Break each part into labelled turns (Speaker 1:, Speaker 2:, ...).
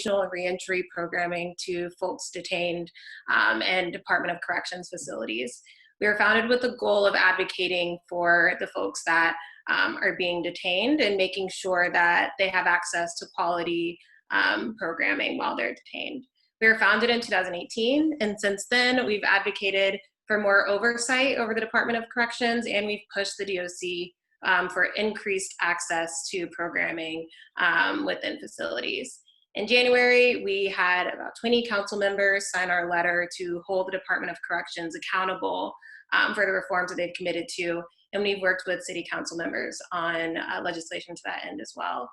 Speaker 1: and reentry programming to folks detained and Department of Corrections facilities. We were founded with the goal of advocating for the folks that are being detained and making sure that they have access to quality programming while they're detained. We were founded in 2018, and since then we've advocated for more oversight over the Department of Corrections, and we've pushed the DOC for increased access to programming within facilities. In January, we had about 20 council members sign our letter to hold the Department of Corrections accountable for the reforms that they've committed to, and we've worked with city council members on legislation to that end as well.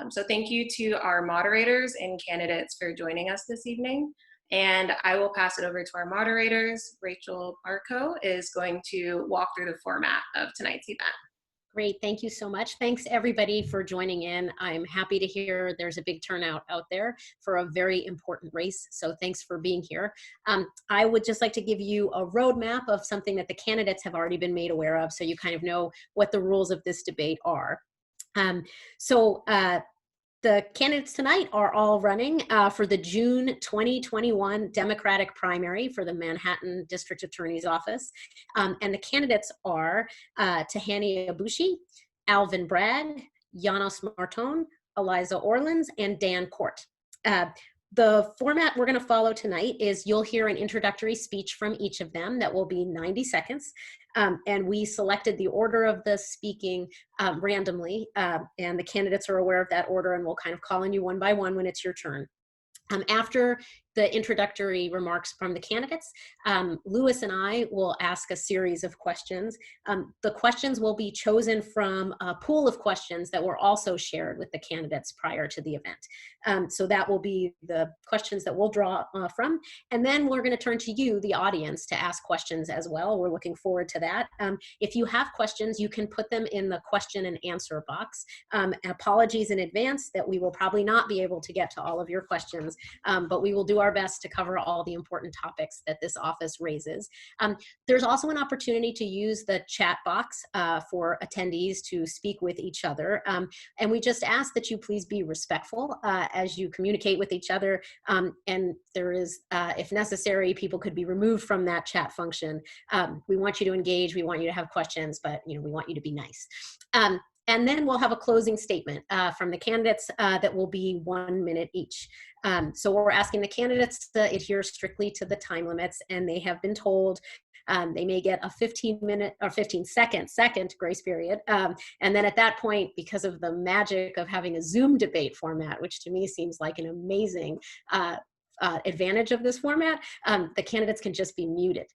Speaker 1: So thank you to our moderators and candidates for joining us this evening. And I will pass it over to our moderators. Rachel Barco is going to walk through the format of tonight's event.
Speaker 2: Great, thank you so much. Thanks everybody for joining in. I'm happy to hear there's a big turnout out there for a very important race, so thanks for being here. I would just like to give you a roadmap of something that the candidates have already been made aware of, so you kind of know what the rules of this debate are. The candidates tonight are all running for the June 2021 Democratic primary for the Manhattan District Attorney's Office. And the candidates are Tahani Abushi, Alvin Bragg, Janos Marton, Eliza Orlins, and Dan Court. The format we're going to follow tonight is you'll hear an introductory speech from each of them that will be 90 seconds. And we selected the order of the speaking randomly, and the candidates are aware of that order, and we'll kind of call on you one by one when it's your turn. After the introductory remarks from the candidates, Louis and I will ask a series of questions. The questions will be chosen from a pool of questions that were also shared with the candidates prior to the event. So that will be the questions that we'll draw from. And then we're going to turn to you, the audience, to ask questions as well. We're looking forward to that. If you have questions, you can put them in the question and answer box. Apologies in advance that we will probably not be able to get to all of your questions, but we will do our best to cover all the important topics that this office raises. There's also an opportunity to use the chat box for attendees to speak with each other. And we just ask that you please be respectful as you communicate with each other. And there is, if necessary, people could be removed from that chat function. We want you to engage, we want you to have questions, but we want you to be nice. And then we'll have a closing statement from the candidates that will be 1 minute each. So we're asking the candidates to adhere strictly to the time limits, and they have been told they may get a 15-minute or 15-second grace period. And then at that point, because of the magic of having a Zoom debate format, which to me seems like an amazing advantage of this format, the candidates can just be muted,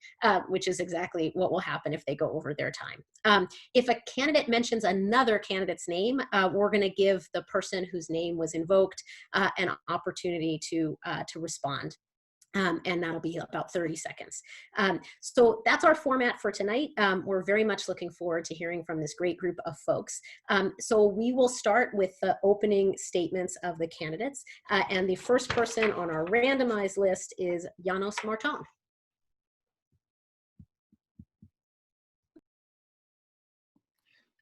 Speaker 2: which is exactly what will happen if they go over their time. If a candidate mentions another candidate's name, we're going to give the person whose name was invoked an opportunity to respond. And that'll be about 30 seconds. So that's our format for tonight. We're very much looking forward to hearing from this great group of folks. So we will start with the opening statements of the candidates. And the first person on our randomized list is Janos Marton.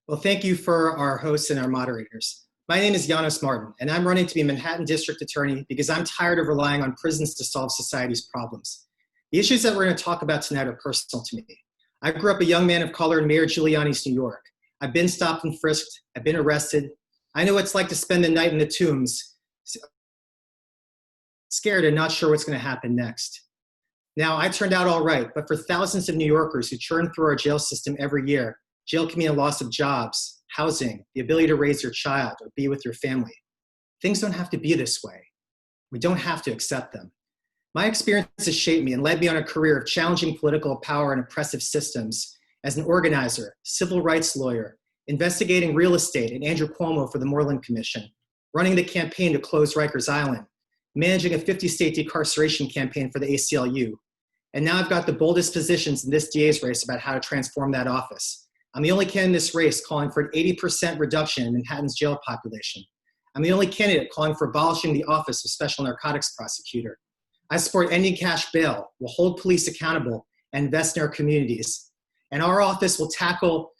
Speaker 3: Well, thank you for our hosts and our moderators. My name is Janos Marton, and I'm running to be Manhattan District Attorney because I'm tired of relying on prisons to solve society's problems. The issues that we're going to talk about tonight are personal to me. I grew up a young man of color in Mayor Giuliani's New York. I've been stopped and frisked. I've been arrested. I know what it's like to spend the night in the Tombs, scared and not sure what's going to happen next. Now, I turned out all right, but for thousands of New Yorkers who churn through our jail system every year, jail can mean a loss of jobs, housing, the ability to raise your child or be with your family. Things don't have to be this way. We don't have to accept them. My experience has shaped me and led me on a career of challenging political power and oppressive systems as an organizer, civil rights lawyer, investigating real estate and Andrew Cuomo for the Moreland Commission, running the campaign to close Rikers Island, managing a 50-state decarceration campaign for the ACLU. And now I've got the boldest positions in this DA's race about how to transform that office. I'm the only candidate in this race calling for an 80% reduction in Manhattan's jail population. I'm the only candidate calling for abolishing the Office of Special Narcotics Prosecutor. I support ending cash bail, will hold police accountable, and invest in our communities. And our office will tackle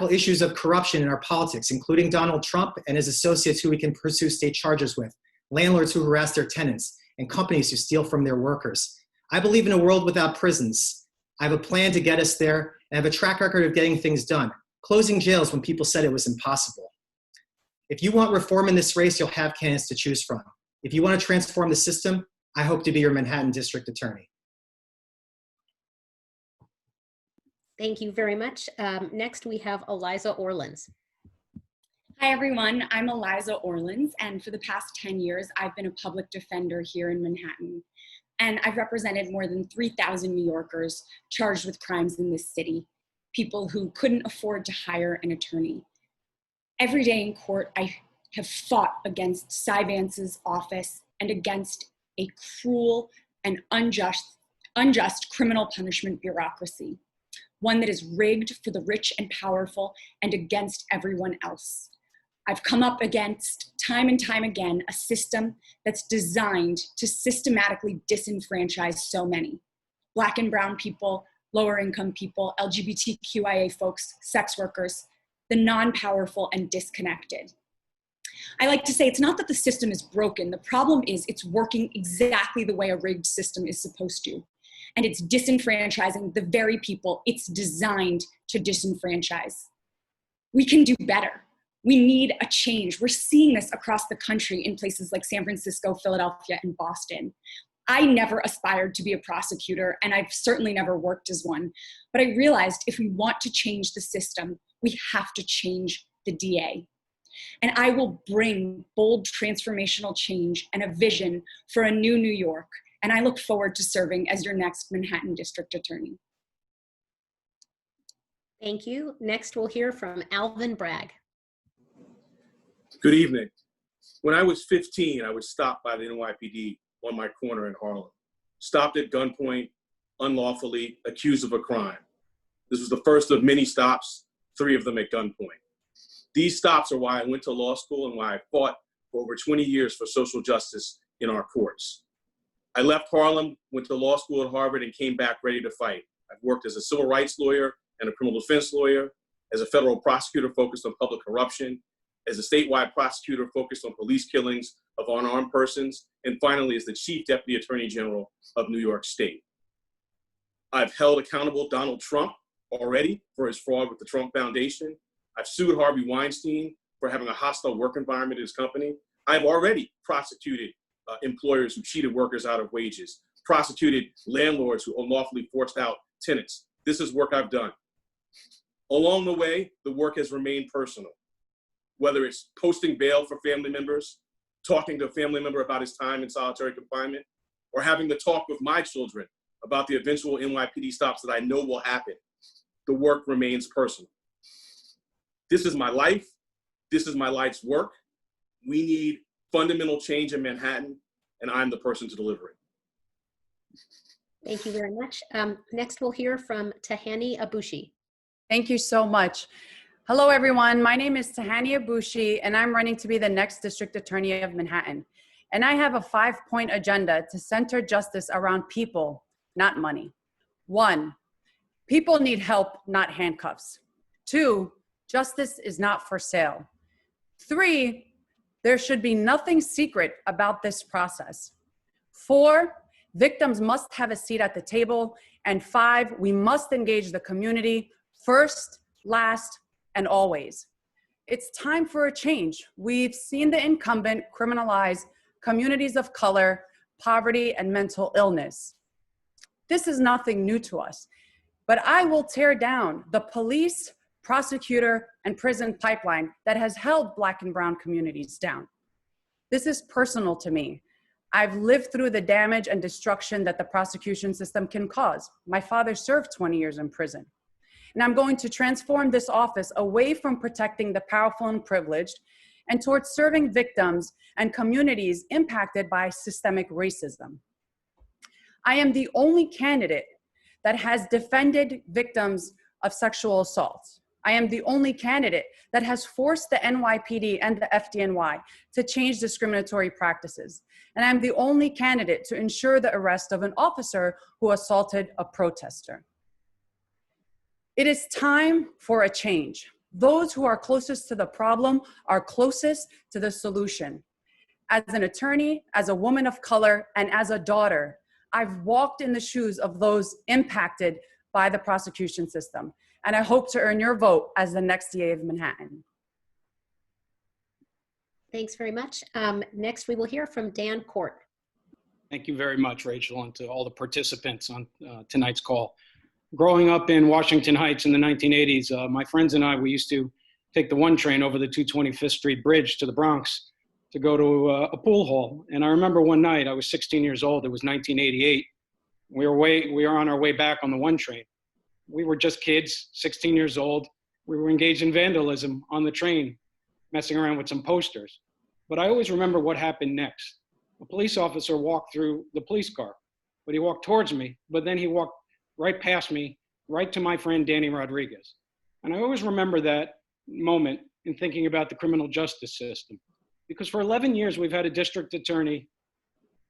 Speaker 3: issues of corruption in our politics, including Donald Trump and his associates who we can pursue state charges with, landlords who harass their tenants, and companies who steal from their workers. I believe in a world without prisons. I have a plan to get us there, and I have a track record of getting things done, closing jails when people said it was impossible. If you want reform in this race, you'll have candidates to choose from. If you want to transform the system, I hope to be your Manhattan District Attorney.
Speaker 2: Thank you very much. Next, we have Eliza Orlins.
Speaker 4: Hi, everyone. I'm Eliza Orlins, and for the past 10 years, I've been a public defender here in Manhattan. And I've represented more than 3,000 New Yorkers charged with crimes in this city, people who couldn't afford to hire an attorney. Every day in court, I have fought against Cy Vance's office and against a cruel and unjust criminal punishment bureaucracy, one that is rigged for the rich and powerful and against everyone else. I've come up against, time and time again, a system that's designed to systematically disenfranchise so many. Black and brown people, lower income people, LGBTQIA folks, sex workers, the non-powerful and disconnected. I like to say it's not that the system is broken. The problem is it's working exactly the way a rigged system is supposed to. And it's disenfranchising the very people it's designed to disenfranchise. We can do better. We need a change. We're seeing this across the country in places like San Francisco, Philadelphia, and Boston. I never aspired to be a prosecutor, and I've certainly never worked as one. But I realized if we want to change the system, we have to change the DA. And I will bring bold transformational change and a vision for a new New York. And I look forward to serving as your next Manhattan District Attorney.
Speaker 2: Thank you. Next, we'll hear from Alvin Bragg.
Speaker 5: Good evening. When I was 15, I was stopped by the NYPD on my corner in Harlem. Stopped at gunpoint, unlawfully, accused of a crime. This was the first of many stops, 3 of them at gunpoint. These stops are why I went to law school and why I fought for over 20 years for social justice in our courts. I left Harlem, went to law school at Harvard, and came back ready to fight. I've worked as a civil rights lawyer and a criminal defense lawyer, as a federal prosecutor focused on public corruption, as a statewide prosecutor focused on police killings of unarmed persons, and finally as the Chief Deputy Attorney General of New York State. I've held accountable Donald Trump already for his fraud with the Trump Foundation. I've sued Harvey Weinstein for having a hostile work environment at his company. I've already prosecuted employers who cheated workers out of wages, prosecuted landlords who unlawfully forced out tenants. This is work I've done. Along the way, the work has remained personal. Whether it's posting bail for family members, talking to a family member about his time in solitary confinement, or having to talk with my children about the eventual NYPD stops that I know will happen, the work remains personal. This is my life. This is my life's work. We need fundamental change in Manhattan, and I'm the person to deliver it.
Speaker 2: Thank you very much. Next, we'll hear from Tahani Abushi.
Speaker 6: Thank you so much. Hello, everyone. My name is Tahani Abushi, and I'm running to be the next District Attorney of Manhattan. And I have a 5-point agenda to center justice around people, not money. 1, people need help, not handcuffs. 2, justice is not for sale. 3, there should be nothing secret about this process. 4, victims must have a seat at the table. And 5, we must engage the community first, last, and always. It's time for a change. We've seen the incumbent criminalize communities of color, poverty, and mental illness. This is nothing new to us, but I will tear down the police, prosecutor, and prison pipeline that has held Black and brown communities down. This is personal to me. I've lived through the damage and destruction that the prosecution system can cause. My father served 20 years in prison. And I'm going to transform this office away from protecting the powerful and privileged and towards serving victims and communities impacted by systemic racism. I am the only candidate that has defended victims of sexual assault. I am the only candidate that has forced the NYPD and the FDNY to change discriminatory practices. And I'm the only candidate to ensure the arrest of an officer who assaulted a protester. It is time for a change. Those who are closest to the problem are closest to the solution. As an attorney, as a woman of color, and as a daughter, I've walked in the shoes of those impacted by the prosecution system. And I hope to earn your vote as the next DA of Manhattan.
Speaker 2: Thanks very much. Next, we will hear from Dan Court.
Speaker 7: Thank you very much, Rachel, and to all the participants on tonight's call. Growing up in Washington Heights in the 1980s, my friends and I, we used to take the 1 train over the 225th Street Bridge to the Bronx to go to a pool hall. And I remember one night, I was 16 years old, it was 1988. We were on our way back on the 1 train. We were just kids, 16 years old. We were engaged in vandalism on the train, messing around with some posters. But I always remember what happened next. A police officer walked through the police car, but he walked towards me, but then he walked right past me, right to my friend Danny Rodriguez. And I always remember that moment in thinking about the criminal justice system. Because for 11 years, we've had a district attorney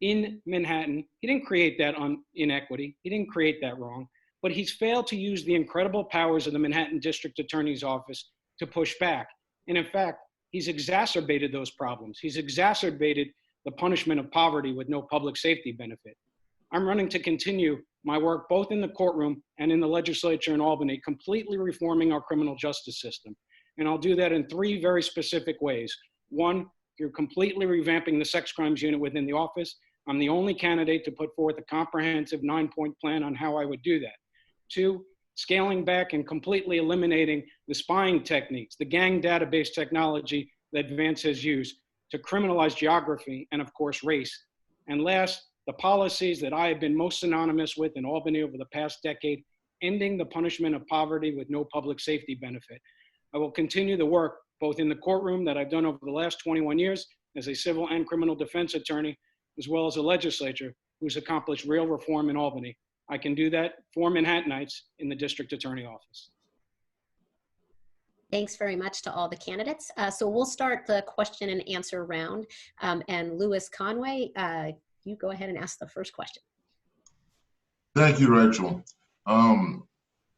Speaker 7: in Manhattan. He didn't create that inequity. He didn't create that wrong, but he's failed to use the incredible powers of the Manhattan District Attorney's Office to push back. And in fact, he's exacerbated those problems. He's exacerbated the punishment of poverty with no public safety benefit. I'm running to continue my work both in the courtroom and in the legislature in Albany, completely reforming our criminal justice system. And I'll do that in 3 very specific ways. 1, through completely revamping the sex crimes unit within the office. I'm the only candidate to put forth a comprehensive 9-point plan on how I would do that. 2, scaling back and completely eliminating the spying techniques, the gang database technology that Vance has used to criminalize geography and, of course, race. And last, the policies that I have been most synonymous with in Albany over the past decade, ending the punishment of poverty with no public safety benefit. I will continue the work both in the courtroom that I've done over the last 21 years as a civil and criminal defense attorney, as well as a legislator who's accomplished real reform in Albany. I can do that for Manhattanites in the district attorney office.
Speaker 2: Thanks very much to all the candidates. So we'll start the question and answer round. And Louis Conway, you go ahead and ask the first question.
Speaker 8: Thank you, Rachel.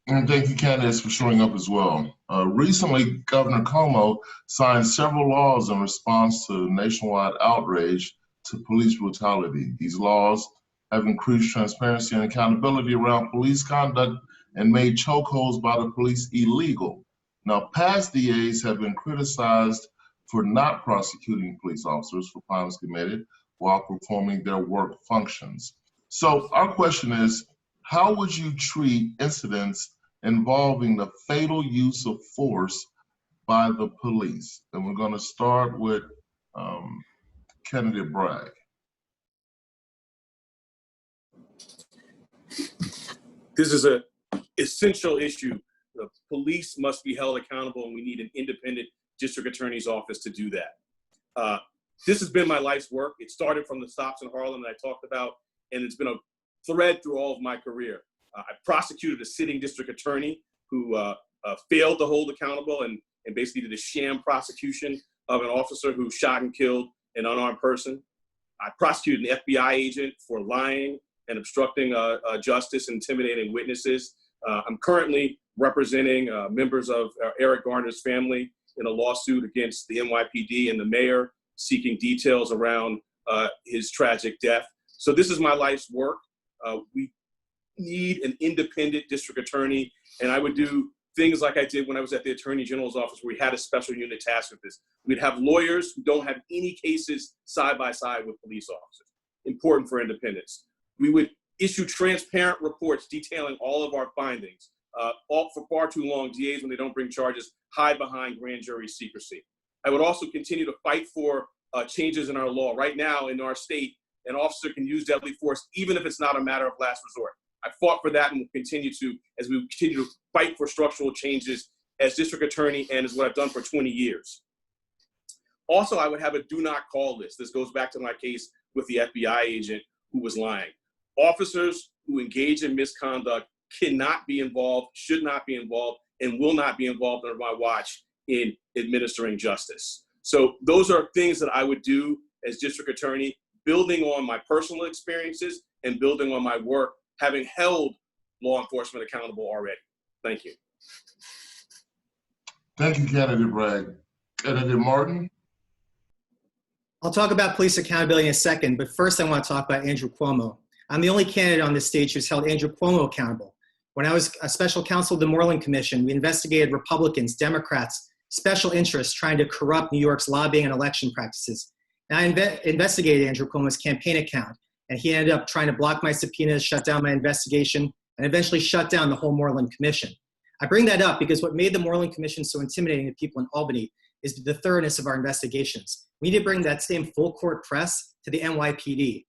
Speaker 8: And thank you, candidates, for showing up as well. Recently, Governor Cuomo signed several laws in response to nationwide outrage to police brutality. These laws have increased transparency and accountability around police conduct and made chokeholds by the police illegal. Now, past DAs have been criticized for not prosecuting police officers for crimes committed while performing their work functions. So our question is, how would you treat incidents involving the fatal use of force by the police? And we're going to start with Kennedy Bragg.
Speaker 5: This is an essential issue. The police must be held accountable, and we need an independent district attorney's office to do that. This has been my life's work. It started from the stops in Harlem that I talked about, and it's been a thread through all of my career. I prosecuted a sitting district attorney who failed to hold accountable and basically did a sham prosecution of an officer who shot and killed an unarmed person. I prosecuted an FBI agent for lying and obstructing justice, intimidating witnesses. I'm currently representing members of Eric Garner's family in a lawsuit against the NYPD and the mayor, seeking details around his tragic death. So this is my life's work. We need an independent district attorney, and I would do things like I did when I was at the Attorney General's office, where we had a special unit tasked with this. We'd have lawyers who don't have any cases side by side with police officers. Important for independence. We would issue transparent reports detailing all of our findings. All for far too long, DAs, when they don't bring charges, hide behind grand jury secrecy. I would also continue to fight for changes in our law. Right now in our state, an officer can use deadly force even if it's not a matter of last resort. I fought for that and will continue to, as we continue to fight for structural changes as district attorney, and is what I've done for 20 years. Also, I would have a do not call list. This goes back to my case with the FBI agent who was lying. Officers who engage in misconduct cannot be involved, should not be involved, and will not be involved under my watch in administering justice. So those are things that I would do as district attorney, building on my personal experiences and building on my work, having held law enforcement accountable already. Thank you.
Speaker 8: Thank you, Kennedy Bragg. Kennedy Martin.
Speaker 3: I'll talk about police accountability in a second, but first I want to talk about Andrew Cuomo. I'm the only candidate on this stage who's held Andrew Cuomo accountable. When I was a special counsel of the Moreland Commission, we investigated Republicans, Democrats, special interests trying to corrupt New York's lobbying and election practices. And I investigated Andrew Cuomo's campaign account, and he ended up trying to block my subpoenas, shut down my investigation, and eventually shut down the whole Moreland Commission. I bring that up because what made the Moreland Commission so intimidating to people in Albany is the thoroughness of our investigations. We need to bring that same full court press to the NYPD.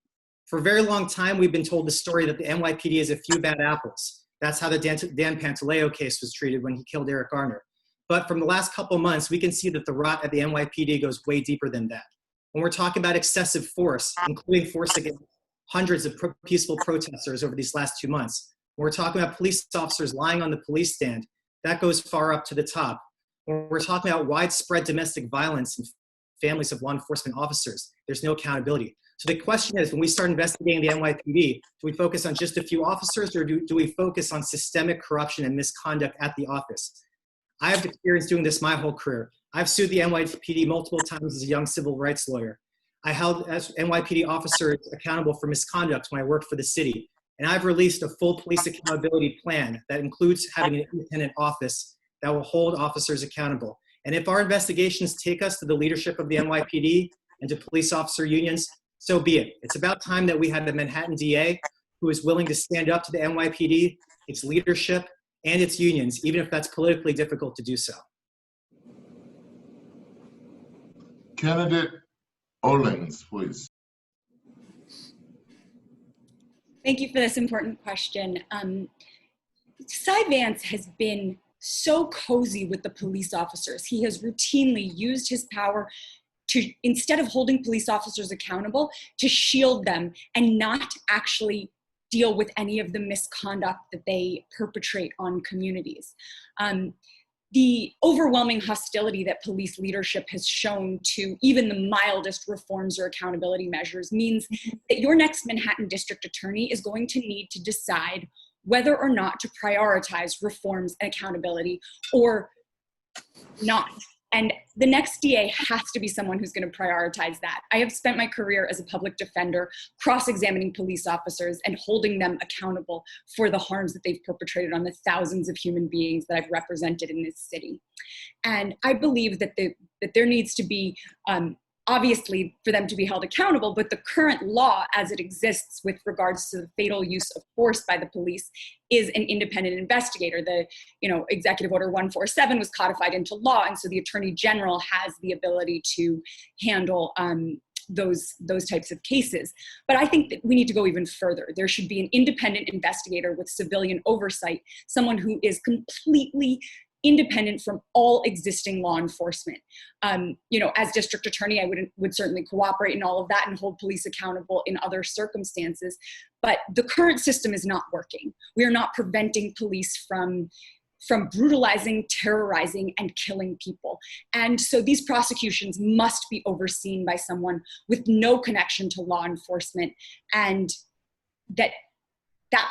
Speaker 3: For a very long time, we've been told the story that the NYPD is a few bad apples. That's how the Dan Pantaleo case was treated when he killed Eric Garner. But from the last couple months, we can see that the rot at the NYPD goes way deeper than that. When we're talking about excessive force, including force against hundreds of peaceful protesters over these last 2 months, when we're talking about police officers lying on the police stand, that goes far up to the top. When we're talking about widespread domestic violence in families of law enforcement officers, there's no accountability. So the question is, when we start investigating the NYPD, do we focus on just a few officers, or do we focus on systemic corruption and misconduct at the office? I have experience doing this my whole career. I've sued the NYPD multiple times as a young civil rights lawyer. I held NYPD officers accountable for misconduct when I worked for the city. And I've released a full police accountability plan that includes having an independent office that will hold officers accountable. And if our investigations take us to the leadership of the NYPD and to police officer unions, so be it. It's about time that we had the Manhattan DA who is willing to stand up to the NYPD, its leadership, and its unions, even if that's politically difficult to do so.
Speaker 8: Candidate Orlins, please.
Speaker 4: Thank you for this important question. Cy Vance has been so cozy with the police officers. He has routinely used his power to, instead of holding police officers accountable, to shield them and not actually deal with any of the misconduct that they perpetrate on communities. The overwhelming hostility that police leadership has shown to even the mildest reforms or accountability measures means that your next Manhattan district attorney is going to need to decide whether or not to prioritize reforms and accountability or not. And the next DA has to be someone who's going to prioritize that. I have spent my career as a public defender, cross-examining police officers and holding them accountable for the harms that they've perpetrated on the thousands of human beings that I've represented in this city. And I believe that there needs to be, obviously, for them to be held accountable, but the current law as it exists with regards to the fatal use of force by the police is an independent investigator. The Executive Order 147 was codified into law, and so the Attorney General has the ability to handle those types of cases. But I think that we need to go even further. There should be an independent investigator with civilian oversight, someone who is completely independent from all existing law enforcement. As district attorney, I would certainly cooperate in all of that and hold police accountable in other circumstances. But the current system is not working. We are not preventing police from brutalizing, terrorizing, and killing people. And so these prosecutions must be overseen by someone with no connection to law enforcement, and that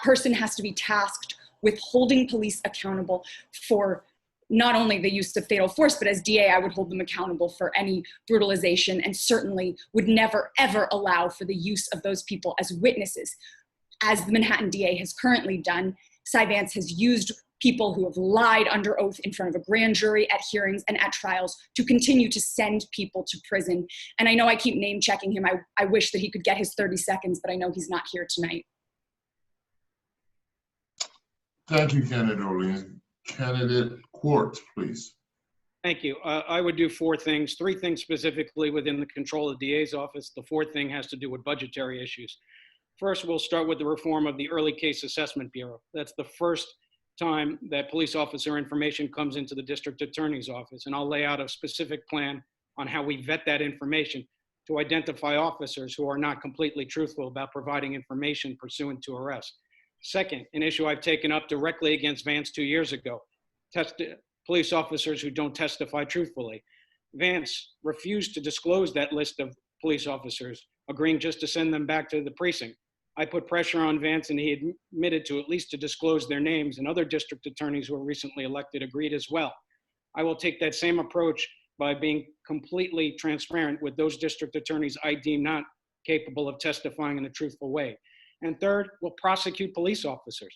Speaker 4: person has to be tasked with holding police accountable for not only the use of fatal force, but as DA, I would hold them accountable for any brutalization and certainly would never, ever allow for the use of those people as witnesses. As the Manhattan DA has currently done, Cy Vance has used people who have lied under oath in front of a grand jury at hearings and at trials to continue to send people to prison. And I know I keep name checking him. I wish that he could get his 30 seconds, but I know he's not here tonight.
Speaker 8: Thank you, Candidate Orleans. Candidate Quartz, please.
Speaker 7: Thank you. I would do 4 things, 3 things specifically within the control of the DA's office. The 4th thing has to do with budgetary issues. First, we'll start with the reform of the Early Case Assessment Bureau. That's the first time that police officer information comes into the district attorney's office, and I'll lay out a specific plan on how we vet that information to identify officers who are not completely truthful about providing information pursuant to arrest. Second, an issue I've taken up directly against Vance 2 years ago, police officers who don't testify truthfully. Vance refused to disclose that list of police officers, agreeing just to send them back to the precinct. I put pressure on Vance, and he admitted to at least to disclose their names, and other district attorneys who were recently elected agreed as well. I will take that same approach by being completely transparent with those district attorneys I deem not capable of testifying in a truthful way. And third, we'll prosecute police officers.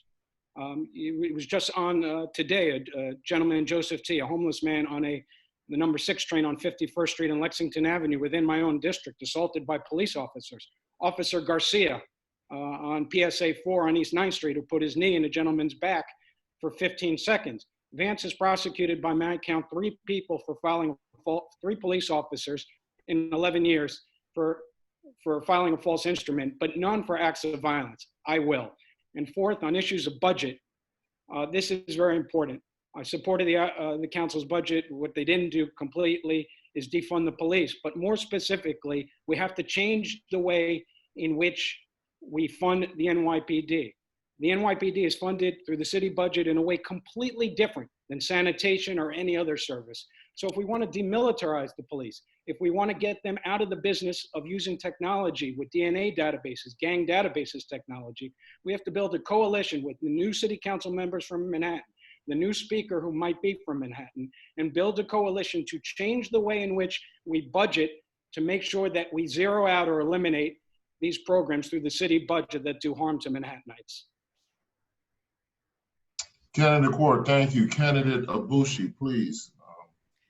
Speaker 7: It was just on today, a gentleman, Joseph T., a homeless man on the number 6 train on 51st Street and Lexington Avenue within my own district, assaulted by police officers. Officer Garcia on PSA 4 on East 9th Street, who put his knee in a gentleman's back for 15 seconds. Vance is prosecuted by my count 3 people for filing, 3 police officers in 11 years for filing a false instrument, but none for acts of violence. I will. And fourth, on issues of budget, this is very important. I supported the council's budget. What they didn't do completely is defund the police, but more specifically, we have to change the way in which we fund the NYPD. The NYPD is funded through the city budget in a way completely different than sanitation or any other service. So if we want to demilitarize the police, if we want to get them out of the business of using technology with DNA databases, gang databases technology, we have to build a coalition with the new city council members from Manhattan, the new speaker who might be from Manhattan, and build a coalition to change the way in which we budget to make sure that we zero out or eliminate these programs through the city budget that do harm to Manhattanites.
Speaker 8: Candidate Court, thank you. Candidate Abushi, please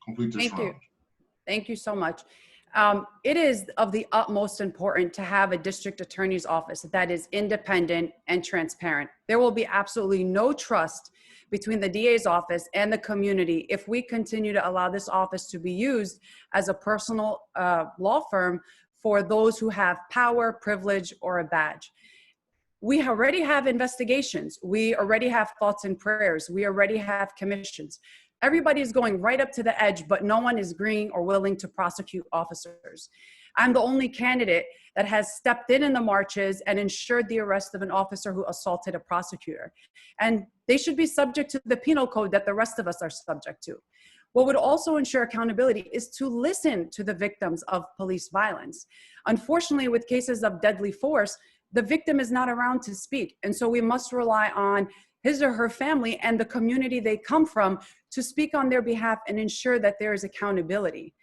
Speaker 8: complete this round.
Speaker 6: Thank you so much. It is of the utmost importance to have a district attorney's office that is independent and transparent. There will be absolutely no trust between the DA's office and the community if we continue to allow this office to be used as a personal law firm for those who have power, privilege, or a badge. We already have investigations. We already have thoughts and prayers. We already have commissions. Everybody is going right up to the edge, but no one is agreeing or willing to prosecute officers. I'm the only candidate that has stepped in the marches and ensured the arrest of an officer who assaulted a prosecutor. And they should be subject to the penal code that the rest of us are subject to. What would also ensure accountability is to listen to the victims of police violence. Unfortunately, with cases of deadly force, the victim is not around to speak. And so we must rely on his or her family and the community they come from to speak on their behalf and ensure that there is accountability.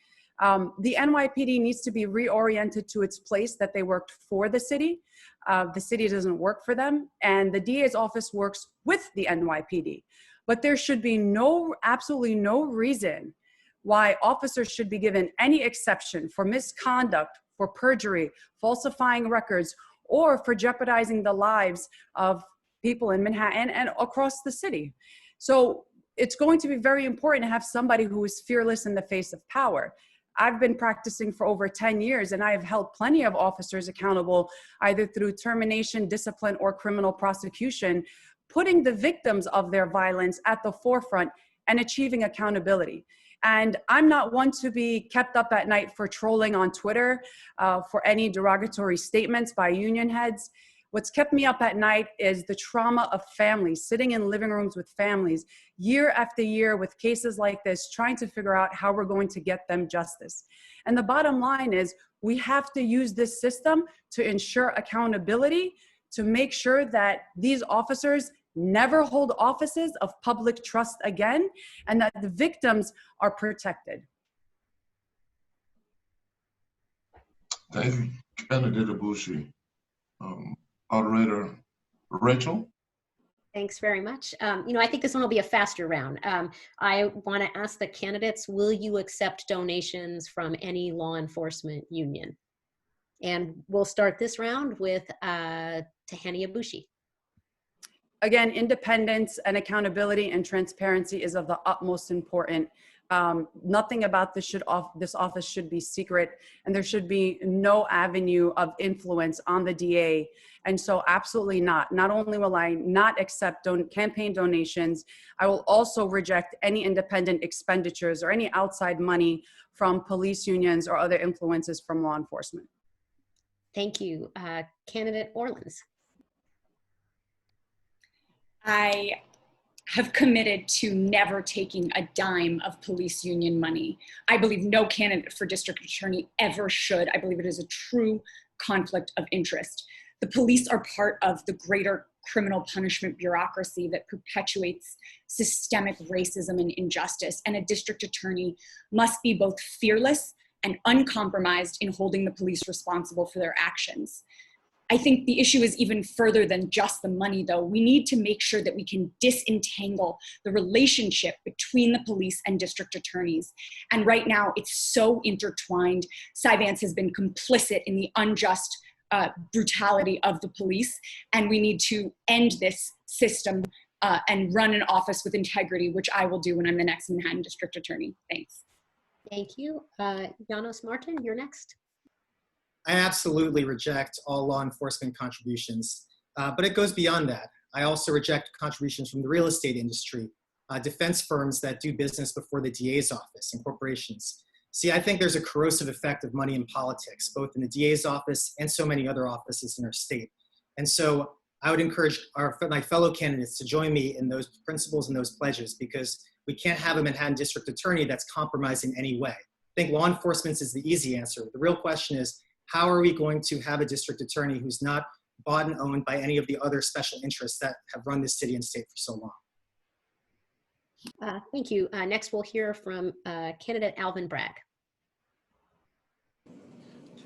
Speaker 6: The NYPD needs to be reoriented to its place that they worked for the city. The city doesn't work for them, and the DA's office works with the NYPD. But there should be absolutely no reason why officers should be given any exception for misconduct, for perjury, falsifying records, or for jeopardizing the lives of people in Manhattan and across the city. So it's going to be very important to have somebody who is fearless in the face of power. I've been practicing for over 10 years, and I have held plenty of officers accountable, either through termination, discipline, or criminal prosecution, putting the victims of their violence at the forefront and achieving accountability. And I'm not one to be kept up at night for trolling on Twitter, for any derogatory statements by union heads. What's kept me up at night is the trauma of families, sitting in living rooms with families, year after year with cases like this, trying to figure out how we're going to get them justice. And the bottom line is we have to use this system to ensure accountability, to make sure that these officers never hold offices of public trust again, and that the victims are protected.
Speaker 8: Thank you, Candidate Abushi. Moderator Rachel?
Speaker 2: Thanks very much. I think this one will be a faster round. I want to ask the candidates, will you accept donations from any law enforcement union? And we'll start this round with Tahani Abushi.
Speaker 6: Again, independence and accountability and transparency is of the utmost important. Nothing about this office should be secret, and there should be no avenue of influence on the DA. And so absolutely not. Not only will I not accept campaign donations, I will also reject any independent expenditures or any outside money from police unions or other influences from law enforcement.
Speaker 2: Thank you. Candidate Orleans.
Speaker 4: I have committed to never taking a dime of police union money. I believe no candidate for district attorney ever should. I believe it is a true conflict of interest. The police are part of the greater criminal punishment bureaucracy that perpetuates systemic racism and injustice, and a district attorney must be both fearless and uncompromised in holding the police responsible for their actions. I think the issue is even further than just the money, though. We need to make sure that we can disentangle the relationship between the police and district attorneys. And right now, it's so intertwined. Cy Vance has been complicit in the unjust brutality of the police, and we need to end this system and run an office with integrity, which I will do when I'm the next Manhattan District Attorney. Thanks.
Speaker 2: Thank you. Janos Martin, you're next.
Speaker 3: I absolutely reject all law enforcement contributions, but it goes beyond that. I also reject contributions from the real estate industry, defense firms that do business before the DA's office, and corporations. See, I think there's a corrosive effect of money in politics, both in the DA's office and so many other offices in our state. And so I would encourage my fellow candidates to join me in those principles and those pledges, because we can't have a Manhattan District Attorney that's compromised in any way. I think law enforcement is the easy answer. The real question is, how are we going to have a district attorney who's not bought and owned by any of the other special interests that have run this city and state for so long?
Speaker 2: Thank you. Next, we'll hear from candidate Alvin Bragg.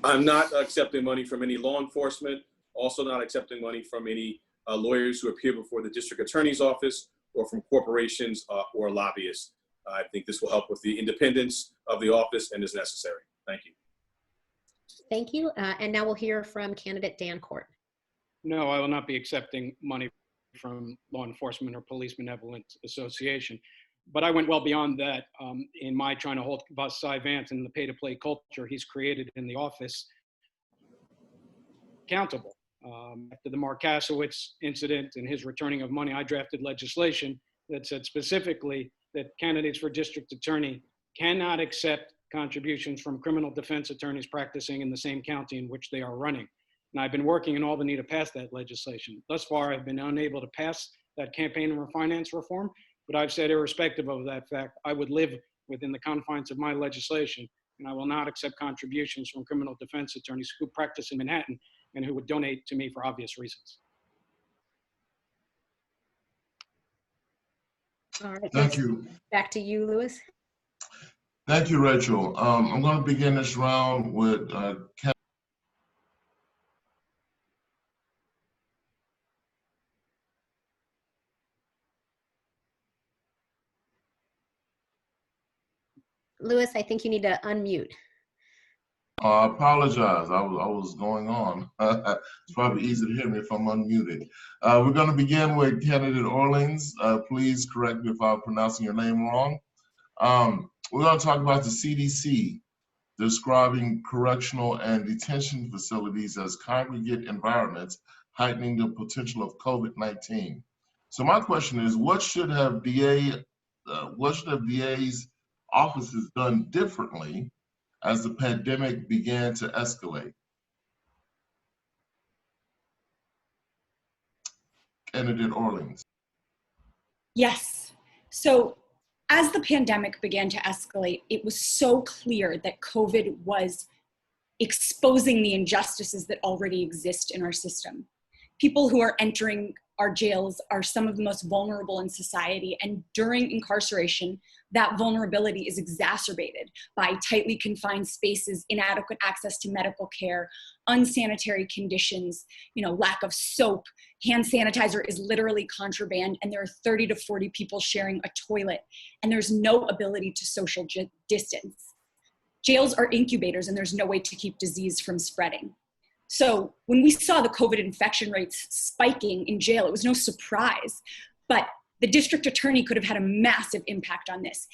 Speaker 5: I'm not accepting money from any law enforcement, also not accepting money from any lawyers who appear before the district attorney's office or from corporations or lobbyists. I think this will help with the independence of the office and is necessary. Thank you.
Speaker 2: Thank you. And now we'll hear from candidate Dan Court.
Speaker 7: No, I will not be accepting money from law enforcement or police benevolent association. But I went well beyond that in my trying to hold Cy Vance and the pay-to-play culture he's created in the office accountable. After the Mark Kasowitz incident and his returning of money, I drafted legislation that said specifically that candidates for district attorney cannot accept contributions from criminal defense attorneys practicing in the same county in which they are running. And I've been working in Albany to pass that legislation. Thus far, I've been unable to pass that campaign and finance reform, but I've said irrespective of that fact, I would live within the confines of my legislation, and I will not accept contributions from criminal defense attorneys who practice in Manhattan and who would donate to me for obvious reasons.
Speaker 2: All right.
Speaker 8: Thank you.
Speaker 2: Back to you, Louis.
Speaker 8: Thank you, Rachel. I'm going to begin this round with Ken.
Speaker 2: Louis, I think you need to unmute.
Speaker 8: I apologize. I was going on. It's probably easy to hear me if I'm unmuted. We're going to begin with candidate Orleans. Please correct me if I'm pronouncing your name wrong. We're going to talk about the CDC describing correctional and detention facilities as congregate environments, heightening the potential of COVID-19. So my question is, what should have DA's offices done differently as the pandemic began to escalate? Candidate Orleans.
Speaker 4: Yes. So as the pandemic began to escalate, it was so clear that COVID was exposing the injustices that already exist in our system. People who are entering our jails are some of the most vulnerable in society, and during incarceration, that vulnerability is exacerbated by tightly confined spaces, inadequate access to medical care, unsanitary conditions, lack of soap. Hand sanitizer is literally contraband, and there are 30 to 40 people sharing a toilet, and there's no ability to social distance. Jails are incubators, and there's no way to keep disease from spreading. So when we saw the COVID infection rates spiking in jail, it was no surprise, but the district attorney could have had a massive impact on this.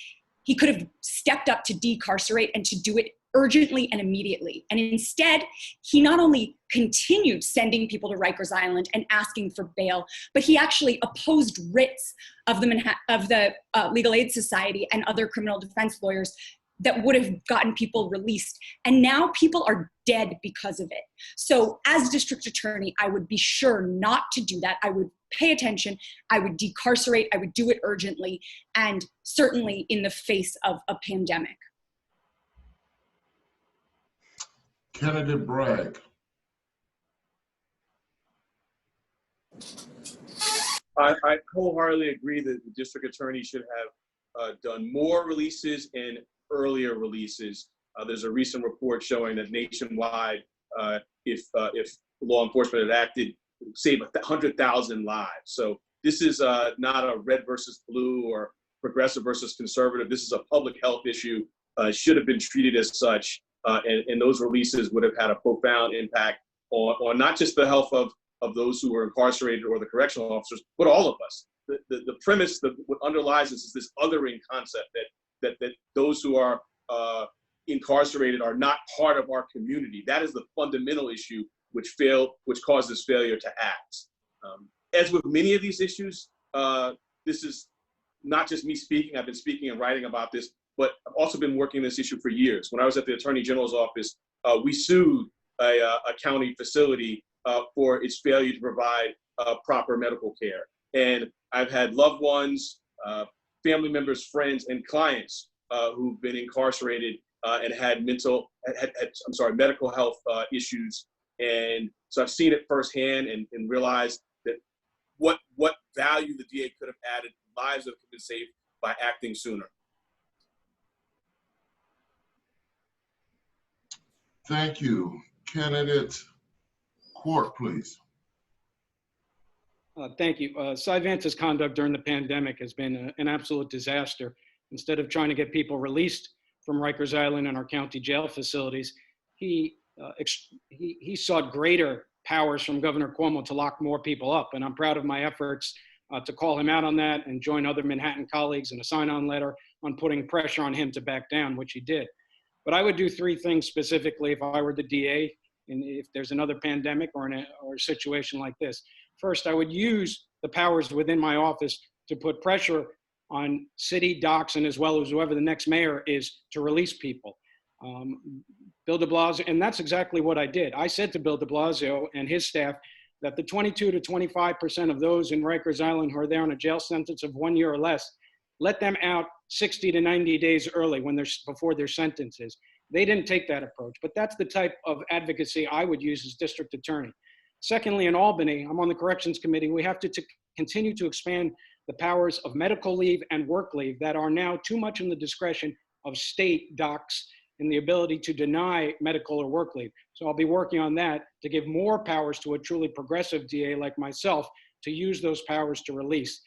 Speaker 4: He could have stepped up to decarcerate and to do it urgently and immediately. And instead, he not only continued sending people to Rikers Island and asking for bail, but he actually opposed writs of the Legal Aid Society and other criminal defense lawyers that would have gotten people released. And now people are dead because of it. So as district attorney, I would be sure not to do that. I would pay attention. I would decarcerate. I would do it urgently, and certainly in the face of a pandemic.
Speaker 8: Candidate Bragg.
Speaker 5: I wholeheartedly agree that the district attorney should have done more releases and earlier releases. There's a recent report showing that nationwide, if law enforcement had acted, save 100,000 lives. So this is not a red versus blue or progressive versus conservative. This is a public health issue. Should have been treated as such, and those releases would have had a profound impact on not just the health of those who were incarcerated or the correctional officers, but all of us. The premise that what underlies this is this othering concept that those who are incarcerated are not part of our community. That is the fundamental issue which causes failure to act. As with many of these issues, this is not just me speaking. I've been speaking and writing about this, but I've also been working this issue for years. When I was at the Attorney General's office, we sued a county facility for its failure to provide proper medical care. And I've had loved ones, family members, friends, and clients who've been incarcerated and had medical health issues. And so I've seen it firsthand and realized that what value the DA could have added, lives that could have been saved by acting sooner.
Speaker 8: Thank you. Candidate Court, please.
Speaker 7: Thank you. Cy Vance's conduct during the pandemic has been an absolute disaster. Instead of trying to get people released from Rikers Island and our county jail facilities, he sought greater powers from Governor Cuomo to lock more people up. And I'm proud of my efforts to call him out on that and join other Manhattan colleagues in a sign-on letter on putting pressure on him to back down, which he did. But I would do three things specifically if I were the DA and if there's another pandemic or a situation like this. First, I would use the powers within my office to put pressure on city docs and as well as whoever the next mayor is to release people. Bill de Blasio, and that's exactly what I did. I said to Bill de Blasio and his staff that the 22 to 25% of those in Rikers Island who are there on a jail sentence of 1 year or less, let them out 60 to 90 days early before their sentences. They didn't take that approach, but that's the type of advocacy I would use as district attorney. Secondly, in Albany, I'm on the corrections committee. We have to continue to expand the powers of medical leave and work leave that are now too much in the discretion of state docs and the ability to deny medical or work leave. So I'll be working on that to give more powers to a truly progressive DA like myself to use those powers to release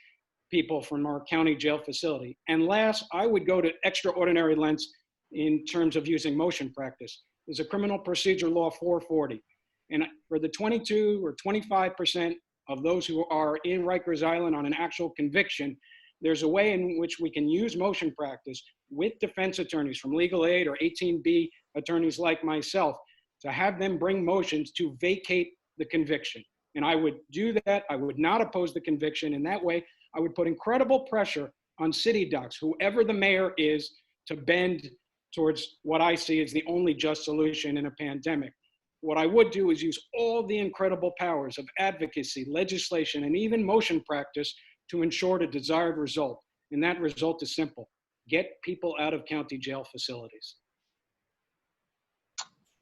Speaker 7: people from our county jail facility. And last, I would go to extraordinary lengths in terms of using motion practice. There's a criminal procedure law 440. And for the 22 or 25% of those who are in Rikers Island on an actual conviction, there's a way in which we can use motion practice with defense attorneys from legal aid or 18B attorneys like myself to have them bring motions to vacate the conviction. And I would do that. I would not oppose the conviction. In that way, I would put incredible pressure on city docs, whoever the mayor is, to bend towards what I see as the only just solution in a pandemic. What I would do is use all the incredible powers of advocacy, legislation, and even motion practice to ensure the desired result. And that result is simple: get people out of county jail facilities.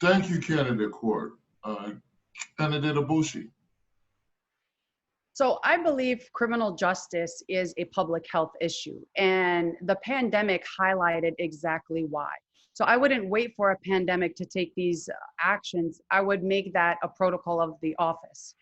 Speaker 8: Thank you, Candidate Court. Candidate Abushi.
Speaker 6: So I believe criminal justice is a public health issue, and the pandemic highlighted exactly why. So I wouldn't wait for a pandemic to take these actions. I would make that a protocol of the office.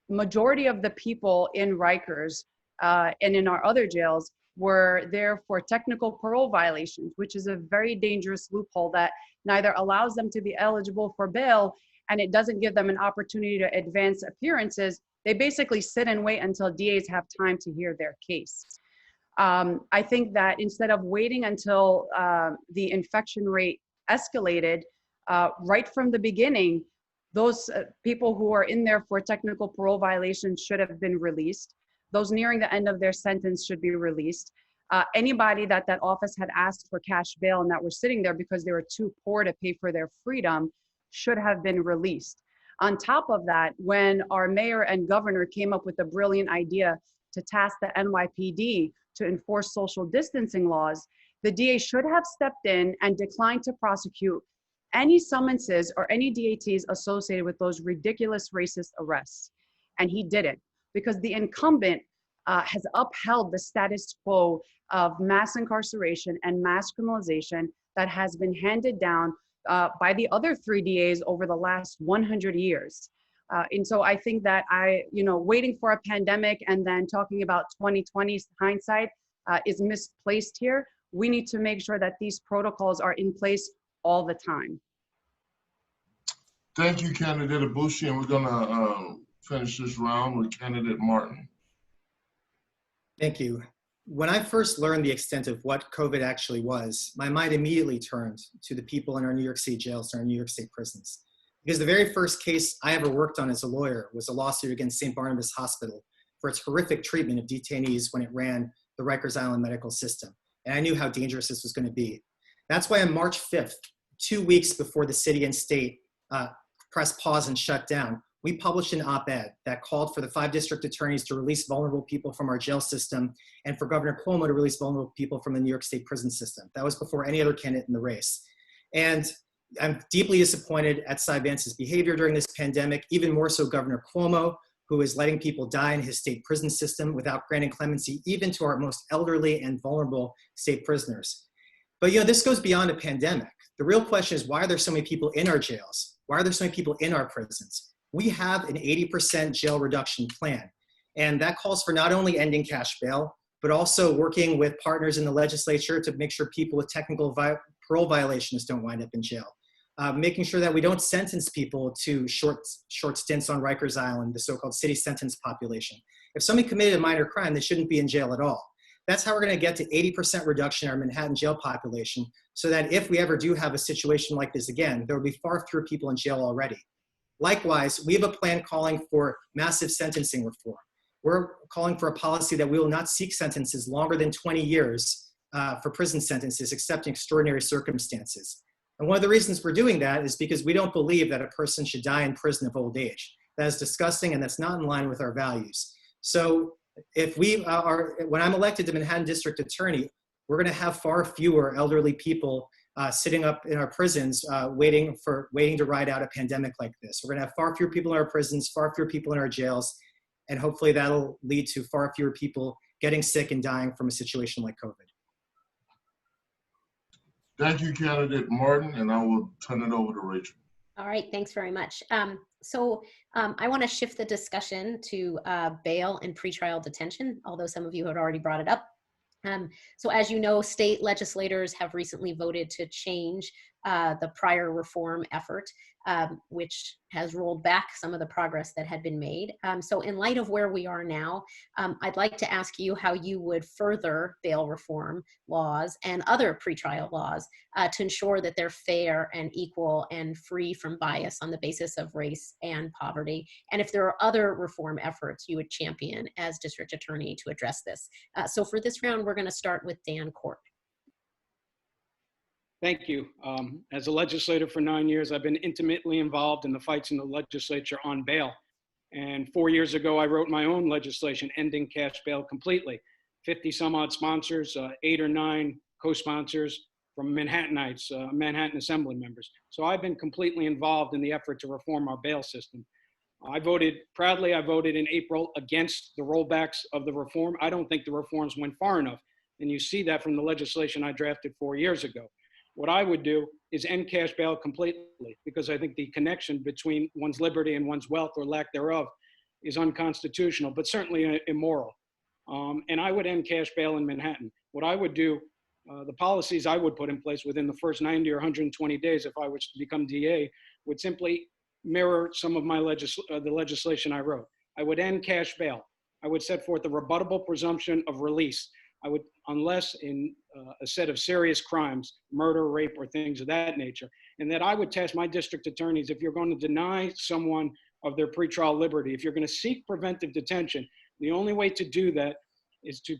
Speaker 6: Majority of the people in Rikers and in our other jails were there for technical parole violations, which is a very dangerous loophole that neither allows them to be eligible for bail and it doesn't give them an opportunity to advance appearances. They basically sit and wait until DAs have time to hear their case. I think that instead of waiting until the infection rate escalated right from the beginning, those people who are in there for technical parole violations should have been released. Those nearing the end of their sentence should be released. Anybody that office had asked for cash bail and that were sitting there because they were too poor to pay for their freedom should have been released. On top of that, when our mayor and governor came up with a brilliant idea to task the NYPD to enforce social distancing laws, the DA should have stepped in and declined to prosecute any summonses or any DATs associated with those ridiculous racist arrests. And he didn't. because the incumbent has upheld the status quo of mass incarceration and mass criminalization that has been handed down by the other three DAs over the last 100 years. And so I think that waiting for a pandemic and then talking about 2020's hindsight is misplaced here. We need to make sure that these protocols are in place all the time.
Speaker 8: Thank you, Candidate Abushi, and we're gonna finish this round with Candidate Martin.
Speaker 3: Thank you. When I first learned the extent of what COVID actually was, my mind immediately turned to the people in our New York City jails and our New York State prisons. Because the very first case I ever worked on as a lawyer was a lawsuit against St. Barnabas Hospital for its horrific treatment of detainees when it ran the Rikers Island medical system. And I knew how dangerous this was going to be. That's why on March 5th, 2 weeks before the city and state pressed pause and shut down, we published an op-ed that called for the 5 district attorneys to release vulnerable people from our jail system and for Governor Cuomo to release vulnerable people from the New York State prison system. That was before any other candidate in the race. And I'm deeply disappointed at Cy Vance's behavior during this pandemic, even more so Governor Cuomo, who is letting people die in his state prison system without granting clemency, even to our most elderly and vulnerable state prisoners. But this goes beyond a pandemic. The real question is, why are there so many people in our jails? Why are there so many people in our prisons? We have an 80% jail reduction plan. And that calls for not only ending cash bail, but also working with partners in the legislature to make sure people with technical parole violations don't wind up in jail. Making sure that we don't sentence people to short stints on Rikers Island, the so-called city sentence population. If somebody committed a minor crime, they shouldn't be in jail at all. That's how we're going to get to 80% reduction in our Manhattan jail population, so that if we ever do have a situation like this again, there will be far fewer people in jail already. Likewise, we have a plan calling for massive sentencing reform. We're calling for a policy that we will not seek sentences longer than 20 years for prison sentences, except in extraordinary circumstances. And one of the reasons we're doing that is because we don't believe that a person should die in prison of old age. That is disgusting, and that's not in line with our values. So if when I'm elected to Manhattan District Attorney, we're going to have far fewer elderly people sitting up in our prisons waiting to ride out a pandemic like this. We're going to have far fewer people in our prisons, far fewer people in our jails, and hopefully that'll lead to far fewer people getting sick and dying from a situation like COVID.
Speaker 8: Thank you, Candidate Martin, and I will turn it over to Rachel.
Speaker 2: All right, thanks very much. I want to shift the discussion to bail and pretrial detention, although some of you had already brought it up. So as you know, state legislators have recently voted to change the prior reform effort, which has rolled back some of the progress that had been made. So in light of where we are now, I'd like to ask you how you would further bail reform laws and other pretrial laws to ensure that they're fair and equal and free from bias on the basis of race and poverty. And if there are other reform efforts you would champion as district attorney to address this. So for this round, we're going to start with Dan Court.
Speaker 7: Thank you. As a legislator for 9 years, I've been intimately involved in the fights in the legislature on bail. And 4 years ago, I wrote my own legislation ending cash bail completely. 50 some odd sponsors, 8 or 9 co-sponsors from Manhattanites, Manhattan Assembly members. So I've been completely involved in the effort to reform our bail system. I voted in April against the rollbacks of the reform. I don't think the reforms went far enough. And you see that from the legislation I drafted 4 years ago. What I would do is end cash bail completely, because I think the connection between one's liberty and one's wealth or lack thereof is unconstitutional, but certainly immoral. And I would end cash bail in Manhattan. What I would do, the policies I would put in place within the first 90 or 120 days if I was to become DA, would simply mirror some of my the legislation I wrote. I would end cash bail. I would set forth a rebuttable presumption of release. I would, unless in a set of serious crimes, murder, rape, or things of that nature, and that I would task my district attorneys, if you're going to deny someone of their pretrial liberty, if you're going to seek preventive detention, the only way to do that is to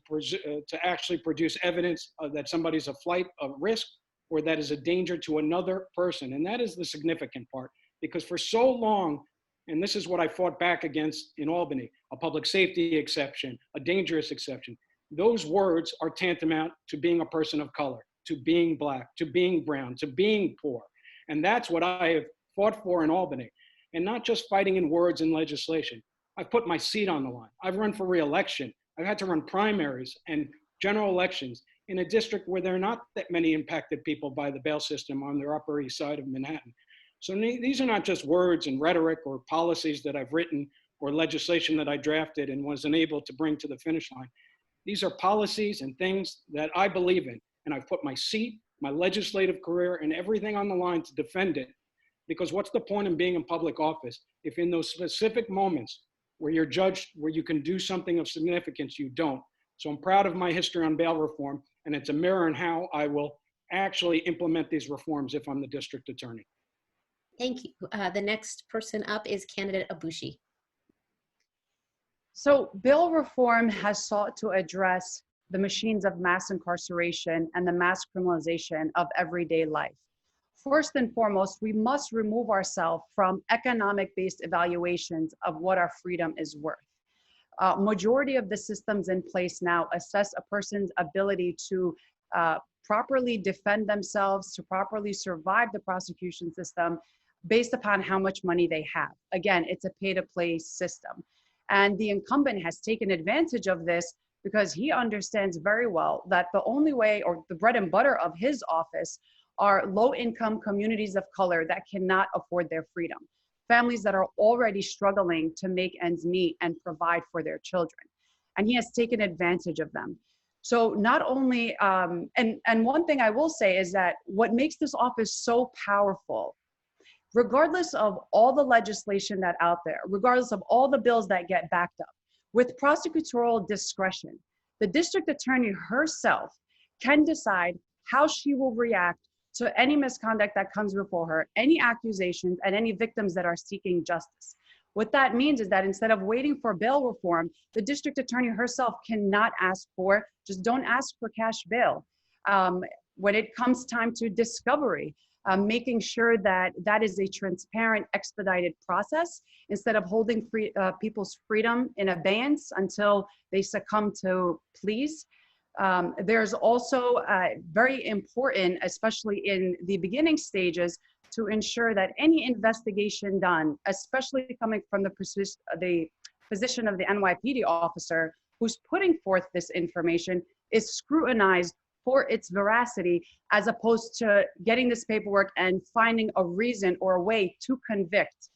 Speaker 7: actually produce evidence that somebody's a flight of risk or that is a danger to another person. And that is the significant part, because for so long, and this is what I fought back against in Albany, a public safety exception, a dangerous exception. Those words are tantamount to being a person of color, to being Black, to being brown, to being poor. And that's what I have fought for in Albany. And not just fighting in words and legislation. I've put my seat on the line. I've run for re-election. I've had to run primaries and general elections in a district where there are not that many impacted people by the bail system on the Upper East Side of Manhattan. So these are not just words and rhetoric or policies that I've written or legislation that I drafted and was unable to bring to the finish line. These are policies and things that I believe in, and I've put my seat, my legislative career, and everything on the line to defend it. Because what's the point in being in public office if in those specific moments where you're judged, where you can do something of significance, you don't? So I'm proud of my history on bail reform, and it's a mirror in how I will actually implement these reforms if I'm the district attorney.
Speaker 2: Thank you. The next person up is candidate Abushi.
Speaker 6: So bail reform has sought to address the machines of mass incarceration and the mass criminalization of everyday life. First and foremost, we must remove ourselves from economic-based evaluations of what our freedom is worth. Majority of the systems in place now assess a person's ability to properly defend themselves, to properly survive the prosecution system based upon how much money they have. Again, it's a pay-to-play system. And the incumbent has taken advantage of this because he understands very well that the only way, or the bread and butter of his office, are low-income communities of color that cannot afford their freedom. Families that are already struggling to make ends meet and provide for their children. And he has taken advantage of them. So not only, and one thing I will say is that what makes this office so powerful, regardless of all the legislation that's out there, regardless of all the bills that get backed up, with prosecutorial discretion, the district attorney herself can decide how she will react to any misconduct that comes before her, any accusations, and any victims that are seeking justice. What that means is that instead of waiting for bail reform, the district attorney herself cannot ask for, just don't ask for cash bail. When it comes time to discovery, making sure that that is a transparent, expedited process instead of holding people's freedom in abeyance until they succumb to pleas. There's also very important, especially in the beginning stages, to ensure that any investigation done, especially coming from the position of the NYPD officer who's putting forth this information, is scrutinized for its veracity, as opposed to getting this paperwork and finding a reason or a way to convict.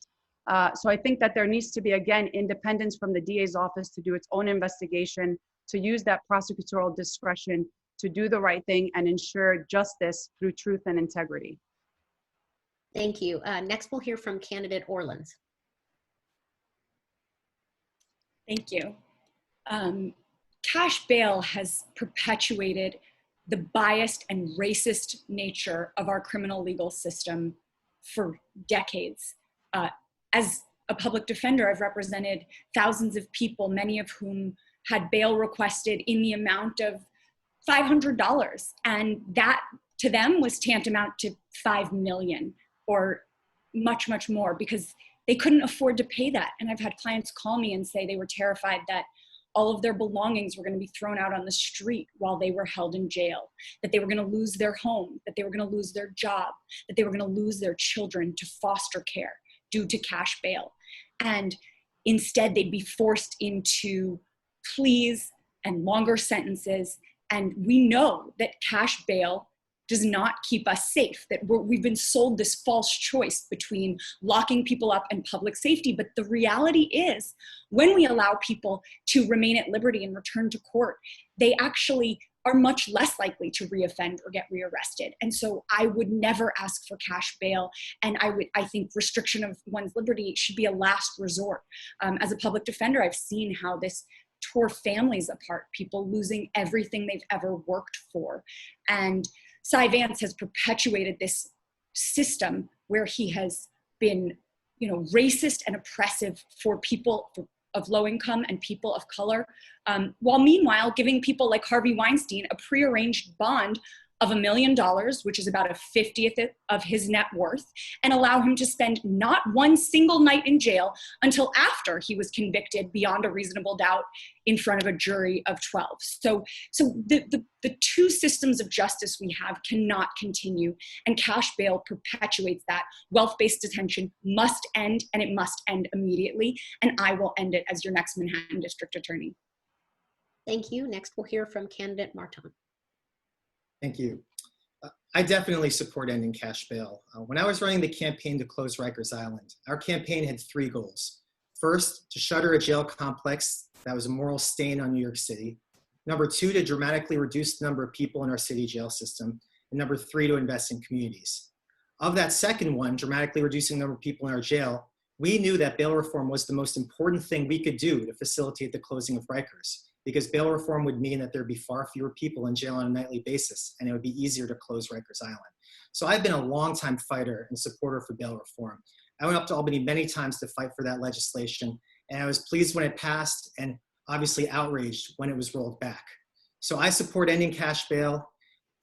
Speaker 6: So I think that there needs to be, again, independence from the DA's office to do its own investigation, to use that prosecutorial discretion to do the right thing and ensure justice through truth and integrity.
Speaker 2: Thank you. Next, we'll hear from candidate Orleans.
Speaker 4: Thank you. Cash bail has perpetuated the biased and racist nature of our criminal legal system for decades. As a public defender, I've represented thousands of people, many of whom had bail requested in the amount of $500. And that to them was tantamount to 5 million or much, much more, because they couldn't afford to pay that. And I've had clients call me and say they were terrified that all of their belongings were going to be thrown out on the street while they were held in jail, that they were going to lose their home, that they were going to lose their job, that they were going to lose their children to foster care due to cash bail. And instead, they'd be forced into pleas and longer sentences. And we know that cash bail does not keep us safe, that we've been sold this false choice between locking people up and public safety. But the reality is, when we allow people to remain at liberty and return to court, they actually are much less likely to reoffend or get rearrested. And so I would never ask for cash bail. And I think restriction of one's liberty should be a last resort. As a public defender, I've seen how this tore families apart, people losing everything they've ever worked for. And Cy Vance has perpetuated this system where he has been, racist and oppressive for people of low income and people of color, while meanwhile giving people like Harvey Weinstein a prearranged bond of $1 million, which is about a 50th of his net worth, and allow him to spend not one single night in jail until after he was convicted beyond a reasonable doubt in front of a jury of 12. So the two systems of justice we have cannot continue, and cash bail perpetuates that. Wealth-based detention must end, and it must end immediately, and I will end it as your next Manhattan District Attorney.
Speaker 2: Thank you. Next, we'll hear from candidate Martin.
Speaker 3: Thank you. I definitely support ending cash bail. When I was running the campaign to close Rikers Island, our campaign had 3 goals. First, to shutter a jail complex that was a moral stain on New York City. Number 2, to dramatically reduce the number of people in our city jail system. And number 3, to invest in communities. Of that second one, dramatically reducing the number of people in our jail, we knew that bail reform was the most important thing we could do to facilitate the closing of Rikers, because bail reform would mean that there'd be far fewer people in jail on a nightly basis, and it would be easier to close Rikers Island. So I've been a longtime fighter and supporter for bail reform. I went up to Albany many times to fight for that legislation, and I was pleased when it passed and obviously outraged when it was rolled back. So I support ending cash bail,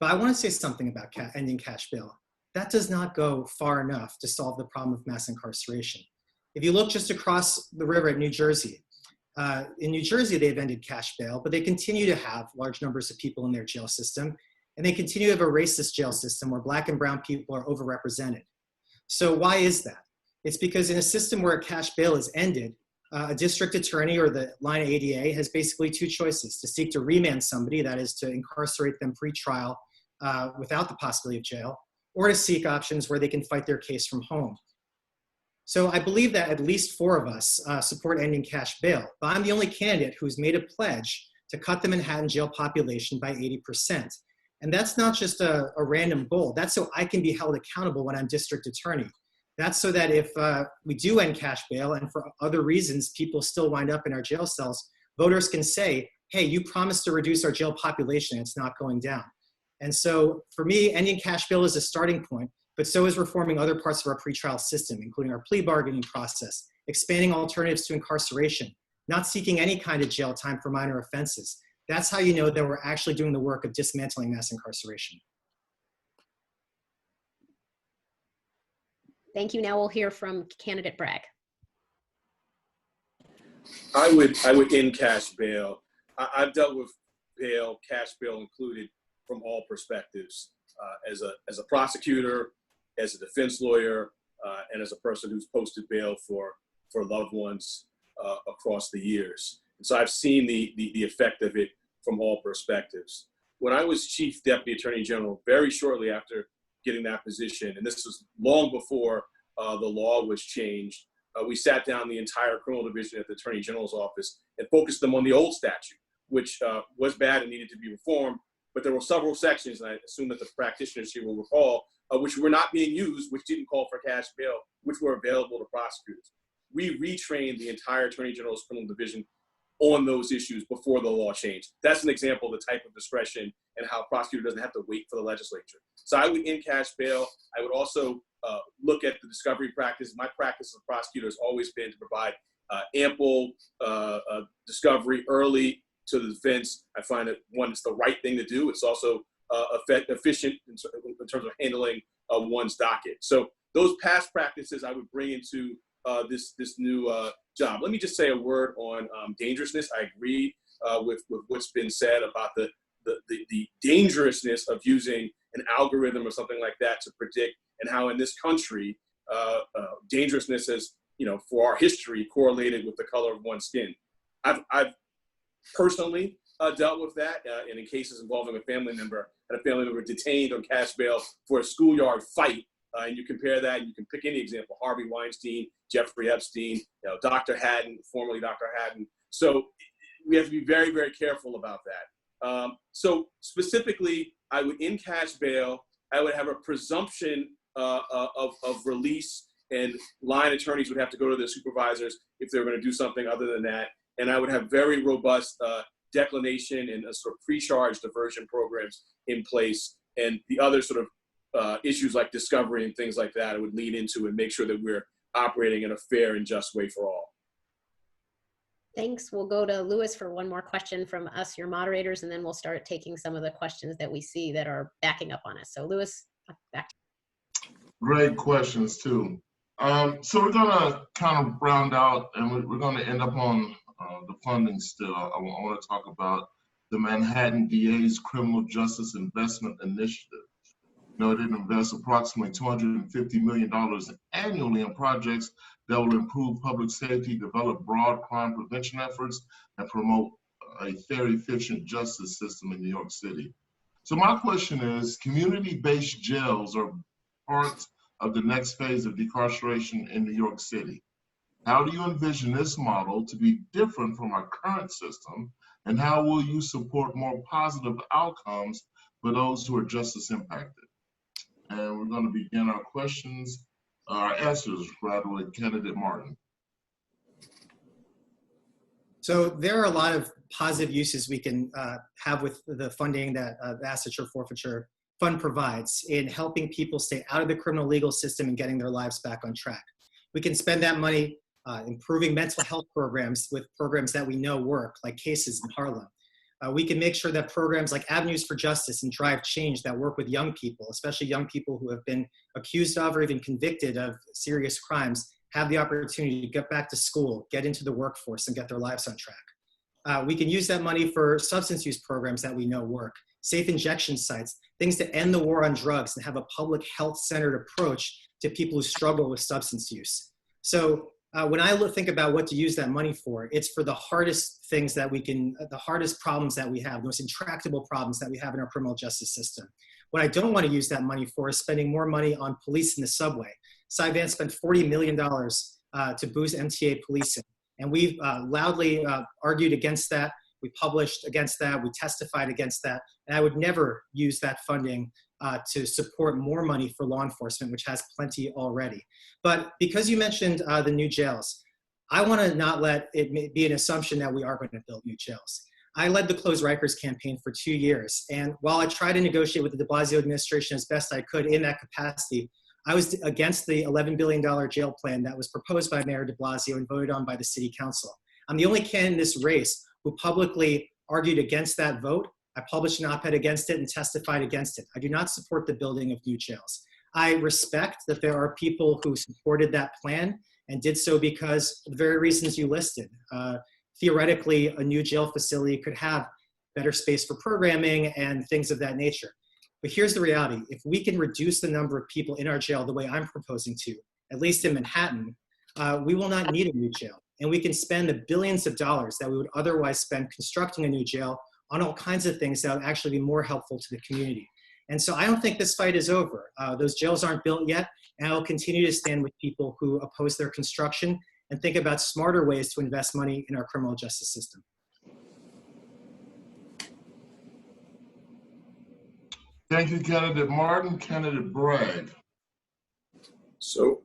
Speaker 3: but I want to say something about ending cash bail. That does not go far enough to solve the problem of mass incarceration. If you look just across the river at New Jersey, in New Jersey, they've ended cash bail, but they continue to have large numbers of people in their jail system, and they continue to have a racist jail system where Black and brown people are overrepresented. So why is that? It's because in a system where a cash bail is ended, a district attorney or the line of ADA has basically 2 choices: to seek to remand somebody, that is to incarcerate them pre-trial without the possibility of jail, or to seek options where they can fight their case from home. So I believe that at least 4 of us support ending cash bail, but I'm the only candidate who's made a pledge to cut the Manhattan jail population by 80%. And that's not just a random goal. That's so I can be held accountable when I'm district attorney. That's so that if we do end cash bail and for other reasons people still wind up in our jail cells, voters can say, hey, you promised to reduce our jail population, it's not going down. And so for me, ending cash bail is a starting point, but so is reforming other parts of our pretrial system, including our plea bargaining process, expanding alternatives to incarceration, not seeking any kind of jail time for minor offenses. That's how you know that we're actually doing the work of dismantling mass incarceration.
Speaker 2: Thank you. Now we'll hear from candidate Bragg.
Speaker 5: I would end cash bail. I've dealt with bail, cash bail included, from all perspectives, as a prosecutor, as a defense lawyer, and as a person who's posted bail for loved ones across the years. And so I've seen the effect of it from all perspectives. When I was Chief Deputy Attorney General, very shortly after getting that position, and this was long before the law was changed, we sat down the entire criminal division at the Attorney General's office and focused them on the old statute, which was bad and needed to be reformed. But there were several sections, and I assume that the practitioners here will recall, which were not being used, which didn't call for cash bail, which were available to prosecutors. We retrained the entire Attorney General's criminal division on those issues before the law changed. That's an example of the type of discretion and how a prosecutor doesn't have to wait for the legislature. So I would end cash bail. I would also look at the discovery practice. My practice as a prosecutor has always been to provide ample discovery early to the defense. I find that, one, it's the right thing to do. It's also efficient in terms of handling one's docket. So those past practices I would bring into this new job. Let me just say a word on dangerousness. I agree with what's been said about the dangerousness of using an algorithm or something like that to predict, and how in this country dangerousness has, for our history, correlated with the color of one's skin. I've personally dealt with that, and in cases involving a family member, had a family member detained on cash bail for a schoolyard fight. And you compare that, and you can pick any example: Harvey Weinstein, Jeffrey Epstein, Dr. Haddon, formerly Dr. Haddon. So we have to be very, very careful about that. So specifically, I would end cash bail. I would have a presumption of release, and line attorneys would have to go to their supervisors if they were going to do something other than that. And I would have very robust declination and sort of pre-charge diversion programs in place, and the other sort of issues like discovery and things like that I would lean into and make sure that we're operating in a fair and just way for all.
Speaker 2: Thanks. We'll go to Louis for one more question from us, your moderators, and then we'll start taking some of the questions that we see that are backing up on us. So Louis, back to
Speaker 8: Great questions too. So we're gonna kind of round out, and we're gonna end up on the funding still. I want to talk about the Manhattan DA's Criminal Justice Investment Initiative. You know, it invests approximately $250 million annually in projects that will improve public safety, develop broad crime prevention efforts, and promote a fair, efficient justice system in New York City. So my question is, community-based jails are part of the next phase of decarceration in New York City. How do you envision this model to be different from our current system, and how will you support more positive outcomes for those who are justice impacted? And we're going to begin our answers rather with candidate Martin.
Speaker 3: So there are a lot of positive uses we can have with the funding that the Asset Forfeiture Fund provides in helping people stay out of the criminal legal system and getting their lives back on track. We can spend that money improving mental health programs with programs that we know work, like Cases in Harlem. We can make sure that programs like Avenues for Justice and Drive Change that work with young people, especially young people who have been accused of or even convicted of serious crimes, have the opportunity to get back to school, get into the workforce, and get their lives on track. We can use that money for substance use programs that we know work, safe injection sites, things to end the war on drugs and have a public health-centered approach to people who struggle with substance use. So when I think about what to use that money for, it's for the hardest things that we can, the hardest problems that we have, the most intractable problems that we have in our criminal justice system. What I don't want to use that money for is spending more money on police in the subway. Cy Vance spent $40 million to boost MTA policing, and we've loudly argued against that. We published against that, we testified against that, and I would never use that funding to support more money for law enforcement, which has plenty already. But because you mentioned the new jails, I want to not let it be an assumption that we are going to build new jails. I led the Close Rikers campaign for 2 years, and while I tried to negotiate with the de Blasio administration as best I could in that capacity, I was against the $11 billion jail plan that was proposed by Mayor de Blasio and voted on by the city council. I'm the only candidate in this race who publicly argued against that vote. I published an op-ed against it and testified against it. I do not support the building of new jails. I respect that there are people who supported that plan and did so because of the very reasons you listed. Theoretically, a new jail facility could have better space for programming and things of that nature. But here's the reality. If we can reduce the number of people in our jail the way I'm proposing to, at least in Manhattan, we will not need a new jail. And we can spend the billions of dollars that we would otherwise spend constructing a new jail on all kinds of things that would actually be more helpful to the community. And so I don't think this fight is over. Those jails aren't built yet, and I will continue to stand with people who oppose their construction and think about smarter ways to invest money in our criminal justice system.
Speaker 8: Thank you, candidate Martin. Candidate Bragg.
Speaker 5: So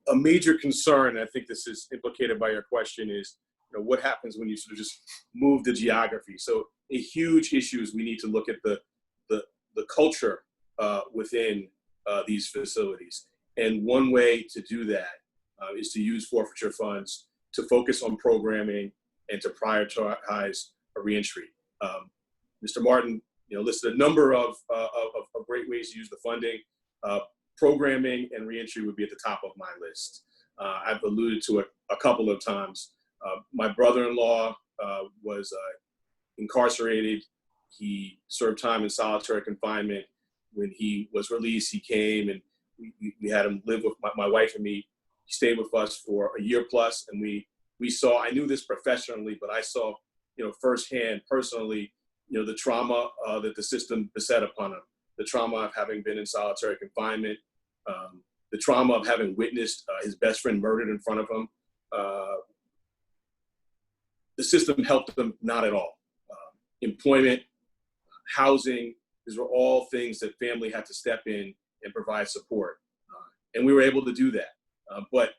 Speaker 5: a major concern, I think this is implicated by your question, is what happens when you sort of just move the geography. So a huge issue is we need to look at the culture within these facilities. And one way to do that is to use forfeiture funds to focus on programming and to prioritize a reentry. Mr. Martin listed a number of great ways to use the funding. Programming and reentry would be at the top of my list. I've alluded to it a couple of times. My brother-in-law was incarcerated. He served time in solitary confinement. When he was released, he came and we had him live with my wife and me. He stayed with us for a year plus, and we saw, I knew this professionally, but I saw, firsthand, personally, the trauma that the system beset upon him, the trauma of having been in solitary confinement, the trauma of having witnessed his best friend murdered in front of him. The system helped them not at all. Employment, housing, these were all things that family had to step in and provide support. And we were able to do that. But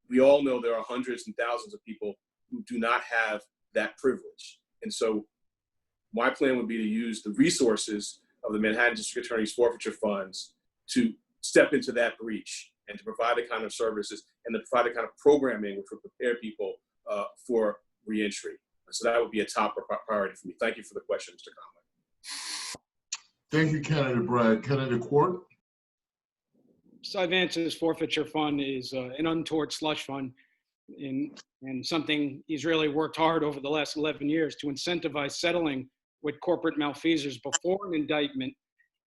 Speaker 5: we all know there are hundreds and thousands of people who do not have that privilege. And so my plan would be to use the resources of the Manhattan District Attorney's forfeiture funds to step into that breach and to provide the kind of services and to provide the kind of programming which would prepare people for reentry. So that would be a top priority for me. Thank you for the question, Mr. Conley.
Speaker 8: Thank you, Candidate Bragg. Candidate Court?
Speaker 7: Cy Vance's forfeiture fund is an untoward slush fund and something he's really worked hard over the last 11 years to incentivize settling with corporate malfeasors before an indictment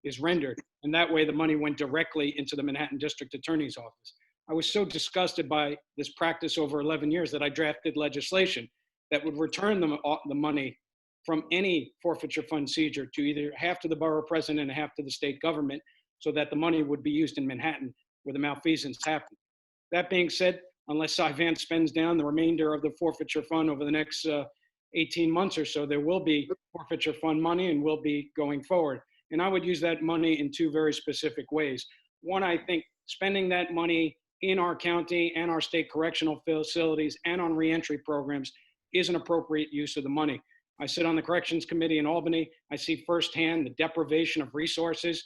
Speaker 7: is rendered. And that way the money went directly into the Manhattan District Attorney's Office. I was so disgusted by this practice over 11 years that I drafted legislation that would return the money from any forfeiture fund seizure to either half to the borough president and half to the state government, so that the money would be used in Manhattan where the malfeasance happened. That being said, unless Cy Vance spends down the remainder of the forfeiture fund over the next 18 months or so, there will be forfeiture fund money and will be going forward. And I would use that money in two very specific ways. One, I think spending that money in our county and our state correctional facilities and on reentry programs is an appropriate use of the money. I sit on the Corrections Committee in Albany. I see firsthand the deprivation of resources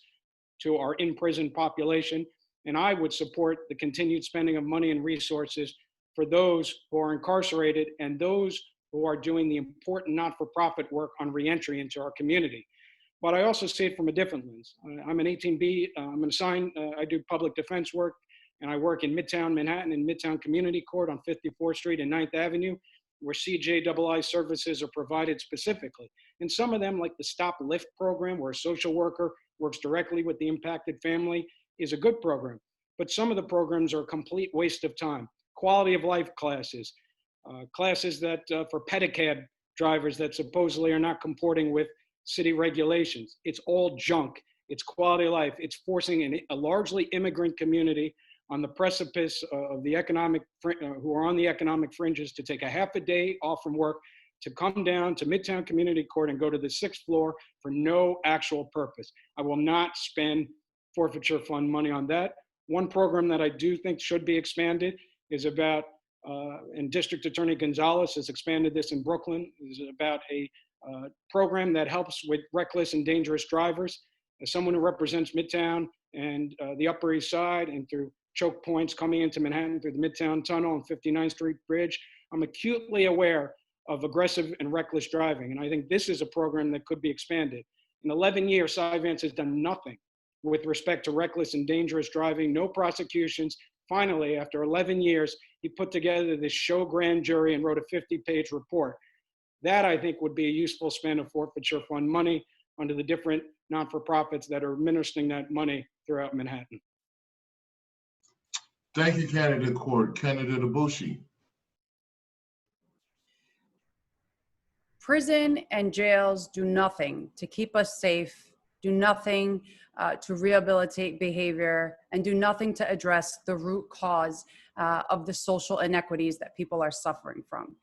Speaker 7: to our in-prison population, and I would support the continued spending of money and resources for those who are incarcerated and those who are doing the important not-for-profit work on reentry into our community. But I also see it from a different lens. I'm an 18B, I'm assigned, I do public defense work, and I work in Midtown Manhattan in Midtown Community Court on 54th Street and 9th Avenue, where CJII services are provided specifically. And some of them, like the Stop Lift program, where a social worker works directly with the impacted family, is a good program. But some of the programs are a complete waste of time. Quality of life classes, classes that for pedicab drivers that supposedly are not comporting with city regulations. It's all junk. It's quality of life. It's forcing a largely immigrant community on the precipice of the economic, who are on the economic fringes, to take a half a day off from work, to come down to Midtown Community Court and go to the 6th floor for no actual purpose. I will not spend forfeiture fund money on that. One program that I do think should be expanded is about, and District Attorney Gonzalez has expanded this in Brooklyn, is about a program that helps with reckless and dangerous drivers. As someone who represents Midtown and the Upper East Side and through choke points coming into Manhattan through the Midtown Tunnel and 59th Street Bridge, I'm acutely aware of aggressive and reckless driving. And I think this is a program that could be expanded. In 11 years, Cy Vance has done nothing with respect to reckless and dangerous driving, no prosecutions. Finally, after 11 years, he put together this show grand jury and wrote a 50-page report. That, I think, would be a useful spend of forfeiture fund money under the different non-for-profits that are administering that money throughout Manhattan.
Speaker 8: Thank you, Candidate Court. Candidate Abushi.
Speaker 6: Prison and jails do nothing to keep us safe, do nothing to rehabilitate behavior, and do nothing to address the root cause of the social inequities that people are suffering from.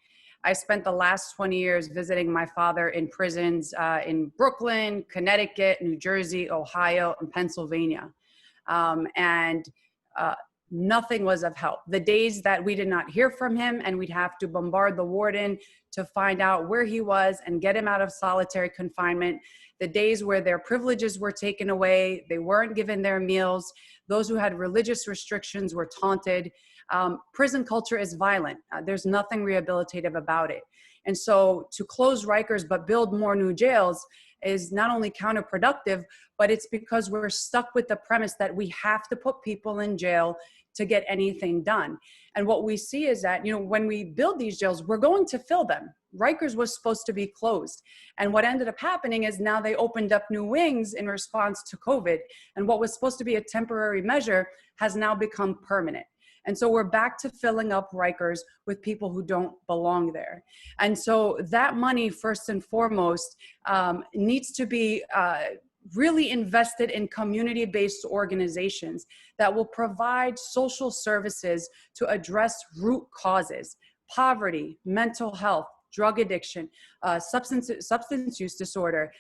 Speaker 6: I spent the last 20 years visiting my father in prisons in Brooklyn, Connecticut, New Jersey, Ohio, and Pennsylvania. Nothing was of help. The days that we did not hear from him and we'd have to bombard the warden to find out where he was and get him out of solitary confinement, the days where their privileges were taken away, they weren't given their meals, those who had religious restrictions were taunted. Prison culture is violent. There's nothing rehabilitative about it. And so to close Rikers but build more new jails is not only counterproductive, but it's because we're stuck with the premise that we have to put people in jail to get anything done. And what we see is that, when we build these jails, we're going to fill them. Rikers was supposed to be closed. And what ended up happening is now they opened up new wings in response to COVID. And what was supposed to be a temporary measure has now become permanent. And so we're back to filling up Rikers with people who don't belong there. And so that money, first and foremost, needs to be really invested in community-based organizations that will provide social services to address root causes: poverty, mental health, drug addiction, substance use disorder,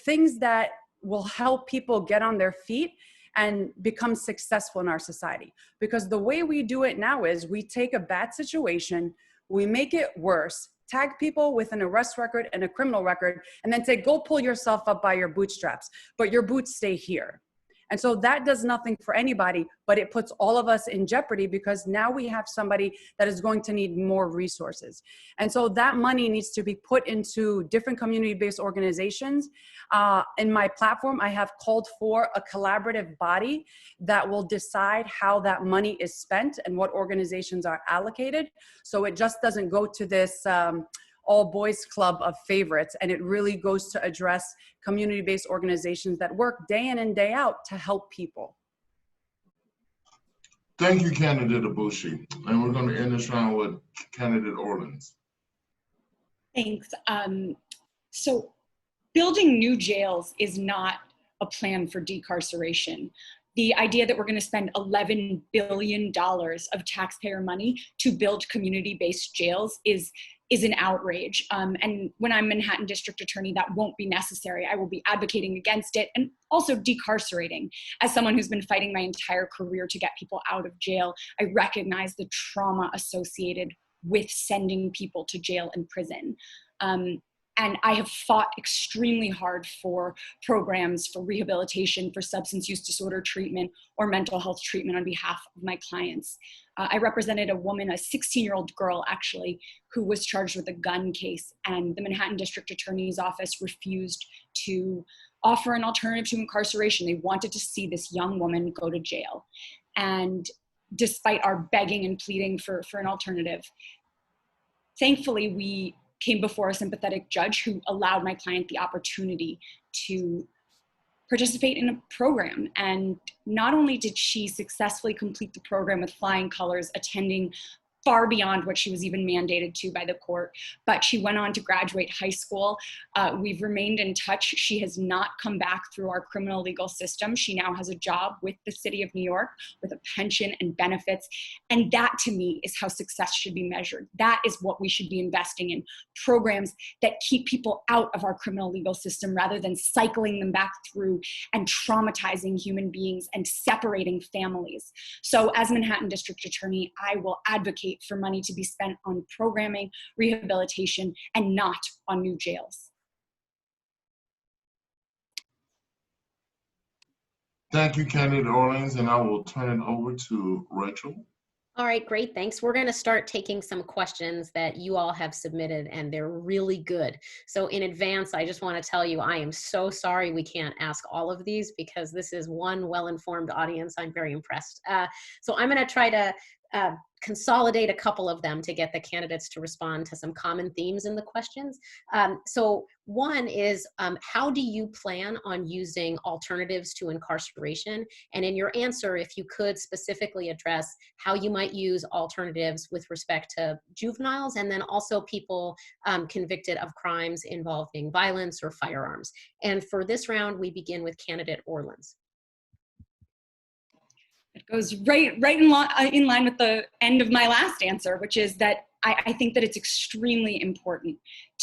Speaker 6: things that will help people get on their feet and become successful in our society. Because the way we do it now is we take a bad situation, we make it worse, tag people with an arrest record and a criminal record, and then say, go pull yourself up by your bootstraps, but your boots stay here. And so that does nothing for anybody, but it puts all of us in jeopardy because now we have somebody that is going to need more resources. And so that money needs to be put into different community-based organizations. In my platform, I have called for a collaborative body that will decide how that money is spent and what organizations are allocated. So it just doesn't go to this all boys club of favorites, and it really goes to address community-based organizations that work day in and day out to help people.
Speaker 8: Thank you, Candidate Abushi. And we're going to end this round with Candidate Orleans.
Speaker 4: Thanks. So building new jails is not a plan for decarceration. The idea that we're going to spend $11 billion of taxpayer money to build community-based jails is an outrage. And when I'm Manhattan District Attorney, that won't be necessary. I will be advocating against it and also decarcerating. As someone who's been fighting my entire career to get people out of jail, I recognize the trauma associated with sending people to jail and prison. And I have fought extremely hard for programs for rehabilitation, for substance use disorder treatment, or mental health treatment on behalf of my clients. I represented a woman, a 16-year-old girl actually, who was charged with a gun case, and the Manhattan District Attorney's Office refused to offer an alternative to incarceration. They wanted to see this young woman go to jail. And despite our begging and pleading for an alternative, thankfully we came before a sympathetic judge who allowed my client the opportunity to participate in a program. And not only did she successfully complete the program with flying colors, attending far beyond what she was even mandated to by the court, but she went on to graduate high school. We've remained in touch. She has not come back through our criminal legal system. She now has a job with the city of New York with a pension and benefits. And that to me is how success should be measured. That is what we should be investing in, programs that keep people out of our criminal legal system rather than cycling them back through and traumatizing human beings and separating families. So as Manhattan District Attorney, I will advocate for money to be spent on programming, rehabilitation, and not on new jails.
Speaker 8: Thank you, Candidate Orleans, and I will turn it over to Rachel.
Speaker 2: All right, great, thanks. We're going to start taking some questions that you all have submitted, and they're really good. So in advance, I just want to tell you, I am so sorry we can't ask all of these because this is one well-informed audience. I'm very impressed. So I'm going to try to consolidate a couple of them to get the candidates to respond to some common themes in the questions. So one is, how do you plan on using alternatives to incarceration? And in your answer, if you could specifically address how you might use alternatives with respect to juveniles and then also people convicted of crimes involving violence or firearms. And for this round, we begin with candidate Orleans.
Speaker 4: It goes right in line with the end of my last answer, which is that I think that it's extremely important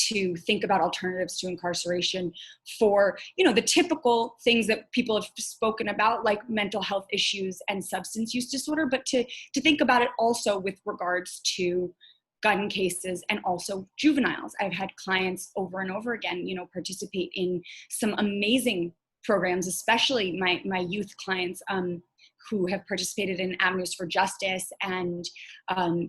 Speaker 4: to think about alternatives to incarceration for, the typical things that people have spoken about, like mental health issues and substance use disorder, but to think about it also with regards to gun cases and also juveniles. I've had clients over and over again, participate in some amazing programs, especially my youth clients, who have participated in Avenues for Justice and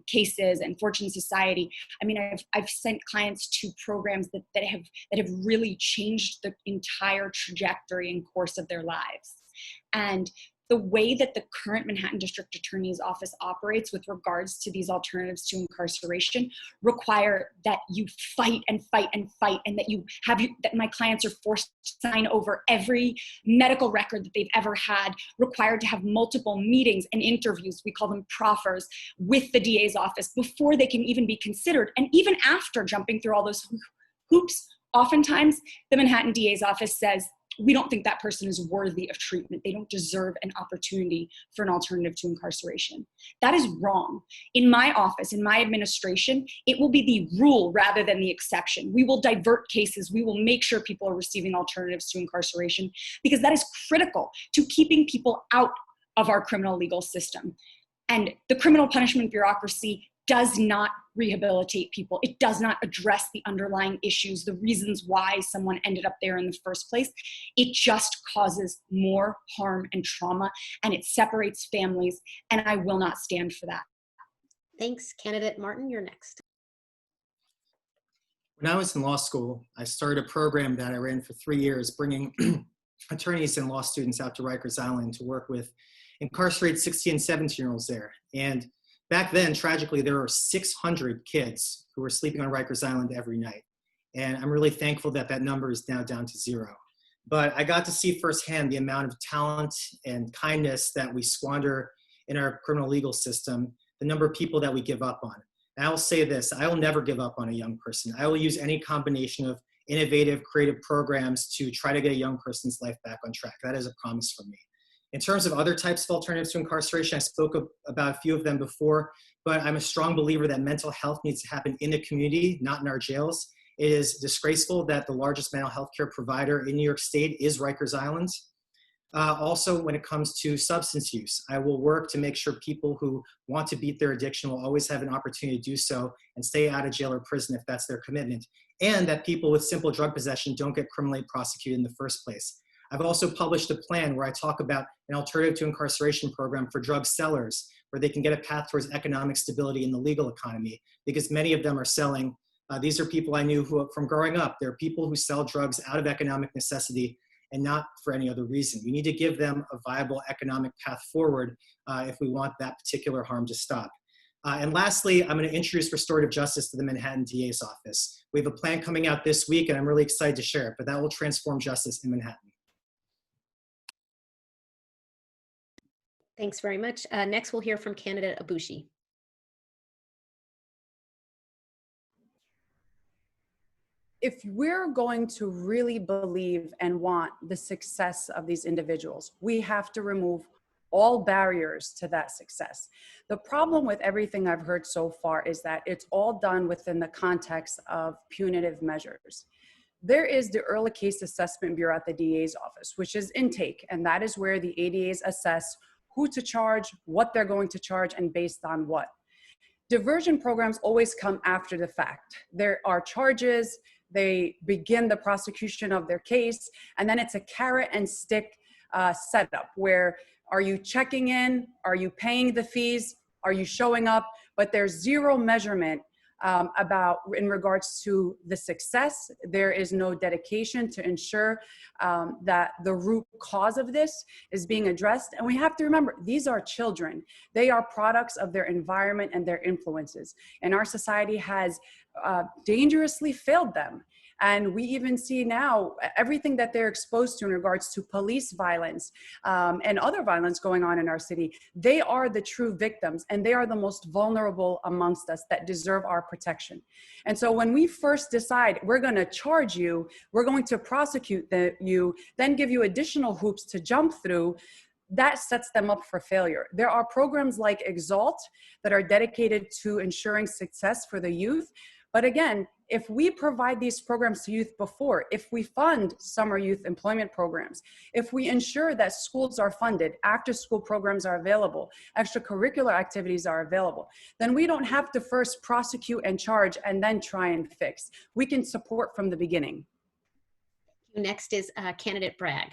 Speaker 4: cases and Fortune Society. I mean, I've sent clients to programs that have really changed the entire trajectory and course of their lives. And the way that the current Manhattan District Attorney's Office operates with regards to these alternatives to incarceration require that you fight and fight and fight, and that my clients are forced to sign over every medical record that they've ever had, required to have multiple meetings and interviews, we call them proffers, with the DA's office before they can even be considered. And even after jumping through all those hoops, oftentimes the Manhattan DA's office says, we don't think that person is worthy of treatment. They don't deserve an opportunity for an alternative to incarceration. That is wrong. In my office, in my administration, it will be the rule rather than the exception. We will divert cases. We will make sure people are receiving alternatives to incarceration because that is critical to keeping people out of our criminal legal system. And the criminal punishment bureaucracy does not rehabilitate people. It does not address the underlying issues, the reasons why someone ended up there in the first place. It just causes more harm and trauma, and it separates families, and I will not stand for that.
Speaker 2: Thanks. Candidate Martin, you're next.
Speaker 3: When I was in law school, I started a program that I ran for 3 years, bringing attorneys and law students out to Rikers Island to work with incarcerated 16 and 17-year-olds there. And back then, tragically, there were 600 kids who were sleeping on Rikers Island every night. And I'm really thankful that that number is now down to 0. But I got to see firsthand the amount of talent and kindness that we squander in our criminal legal system, the number of people that we give up on. And I will say this, I will never give up on a young person. I will use any combination of innovative, creative programs to try to get a young person's life back on track. That is a promise from me. In terms of other types of alternatives to incarceration, I spoke about a few of them before, but I'm a strong believer that mental health needs to happen in the community, not in our jails. It is disgraceful that the largest mental health care provider in New York State is Rikers Island. Also, when it comes to substance use, I will work to make sure people who want to beat their addiction will always have an opportunity to do so and stay out of jail or prison if that's their commitment, and that people with simple drug possession don't get criminally prosecuted in the first place. I've also published a plan where I talk about an alternative to incarceration program for drug sellers, where they can get a path towards economic stability in the legal economy, because many of them are selling. These are people I knew who, from growing up, they're people who sell drugs out of economic necessity and not for any other reason. We need to give them a viable economic path forward if we want that particular harm to stop. And lastly, I'm going to introduce restorative justice to the Manhattan DA's office. We have a plan coming out this week, and I'm really excited to share it, but that will transform justice in Manhattan.
Speaker 2: Thanks very much. Next, we'll hear from candidate Abushi.
Speaker 6: If we're going to really believe and want the success of these individuals, we have to remove all barriers to that success. The problem with everything I've heard so far is that it's all done within the context of punitive measures. There is the Early Case Assessment Bureau at the DA's office, which is intake, and that is where the ADAs assess who to charge, what they're going to charge, and based on what. Diversion programs always come after the fact. There are charges, they begin the prosecution of their case, and then it's a carrot and stick setup where are you checking in, are you paying the fees, are you showing up, but there's zero measurement in regards to the success. There is no dedication to ensure that the root cause of this is being addressed. And we have to remember, these are children. They are products of their environment and their influences. And our society has dangerously failed them. And we even see now everything that they're exposed to in regards to police violence and other violence going on in our city. They are the true victims, and they are the most vulnerable amongst us that deserve our protection. And so when we first decide we're going to charge you, we're going to prosecute you, then give you additional hoops to jump through, that sets them up for failure. There are programs like Exalt that are dedicated to ensuring success for the youth. But again, if we provide these programs to youth before, if we fund summer youth employment programs, if we ensure that schools are funded, after school programs are available, extracurricular activities are available, then we don't have to first prosecute and charge and then try and fix. We can support from the beginning.
Speaker 2: Next is candidate Bragg.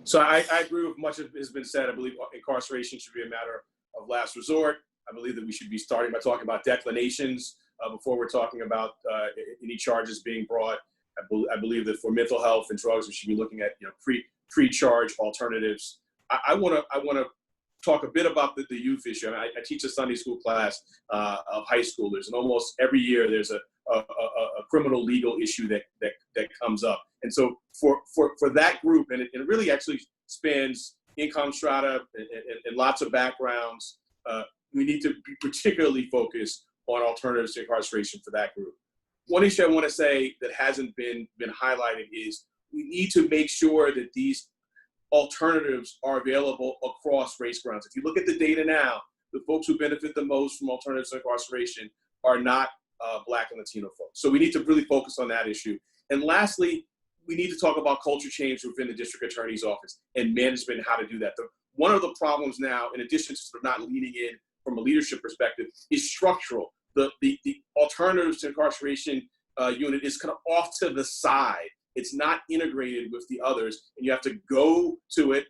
Speaker 5: So I agree with much of what has been said. I believe incarceration should be a matter of last resort. I believe that we should be starting by talking about declinations before we're talking about any charges being brought. I believe that for mental health and drugs, we should be looking at pre-charge alternatives. I want to talk a bit about the youth issue. I teach a Sunday school class of high schoolers, and almost every year there's a criminal legal issue that comes up. And so for that group, and it really actually spans income strata and lots of backgrounds, we need to be particularly focused on alternatives to incarceration for that group. One issue I want to say that hasn't been highlighted is we need to make sure that these alternatives are available across race grounds. If you look at the data now, the folks who benefit the most from alternatives to incarceration are not Black and Latino folks. So we need to really focus on that issue. And lastly, we need to talk about culture change within the district attorney's office and management and how to do that. One of the problems now, in addition to sort of not leaning in from a leadership perspective is structural. The alternatives to incarceration unit is kind of off to the side. It's not integrated with the others, and you have to go to it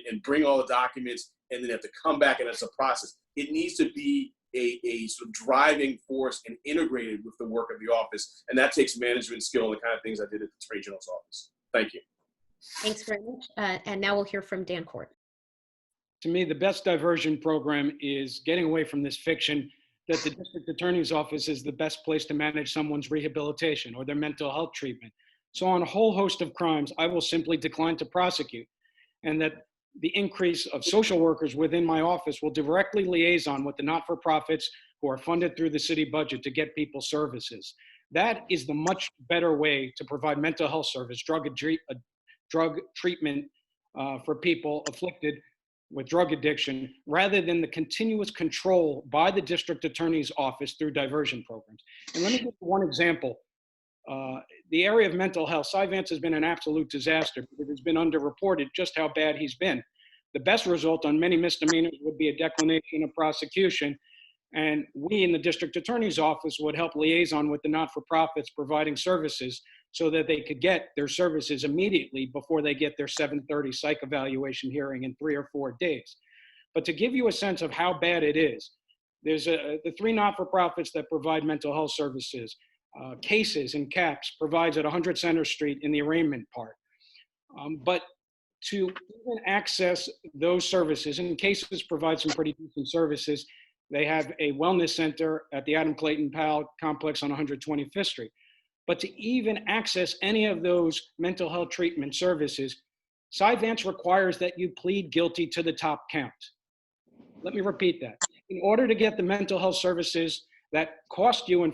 Speaker 5: and bring all the documents, and then have to come back, and it's a process. It needs to be a sort of driving force and integrated with the work of the office, and that takes management skill and the kind of things I did at the Attorney General's office. Thank you.
Speaker 2: Thanks very much. And now we'll hear from Dan Court.
Speaker 7: To me, the best diversion program is getting away from this fiction that the district attorney's office is the best place to manage someone's rehabilitation or their mental health treatment. So on a whole host of crimes, I will simply decline to prosecute, and that the increase of social workers within my office will directly liaison with the not-for-profits who are funded through the city budget to get people services. That is the much better way to provide mental health service, drug treatment for people afflicted with drug addiction, rather than the continuous control by the district attorney's office through diversion programs. And let me give you one example. The area of mental health, Cy Vance has been an absolute disaster because it's been underreported just how bad he's been. The best result on many misdemeanors would be a declination of prosecution, and we in the district attorney's office would help liaison with the not-for-profits providing services so that they could get their services immediately before they get their 7:30 psych evaluation hearing in 3 or 4 days. But to give you a sense of how bad it is, there's the 3 not-for-profits that provide mental health services. Cases and CAPS provides at 100 Center Street in the arraignment part. But to even access those services, and Cases provide some pretty decent services. They have a wellness center at the Adam Clayton Powell complex on 125th Street. But to even access any of those mental health treatment services, Cy Vance requires that you plead guilty to the top count. Let me repeat that. In order to get the mental health services that cost you and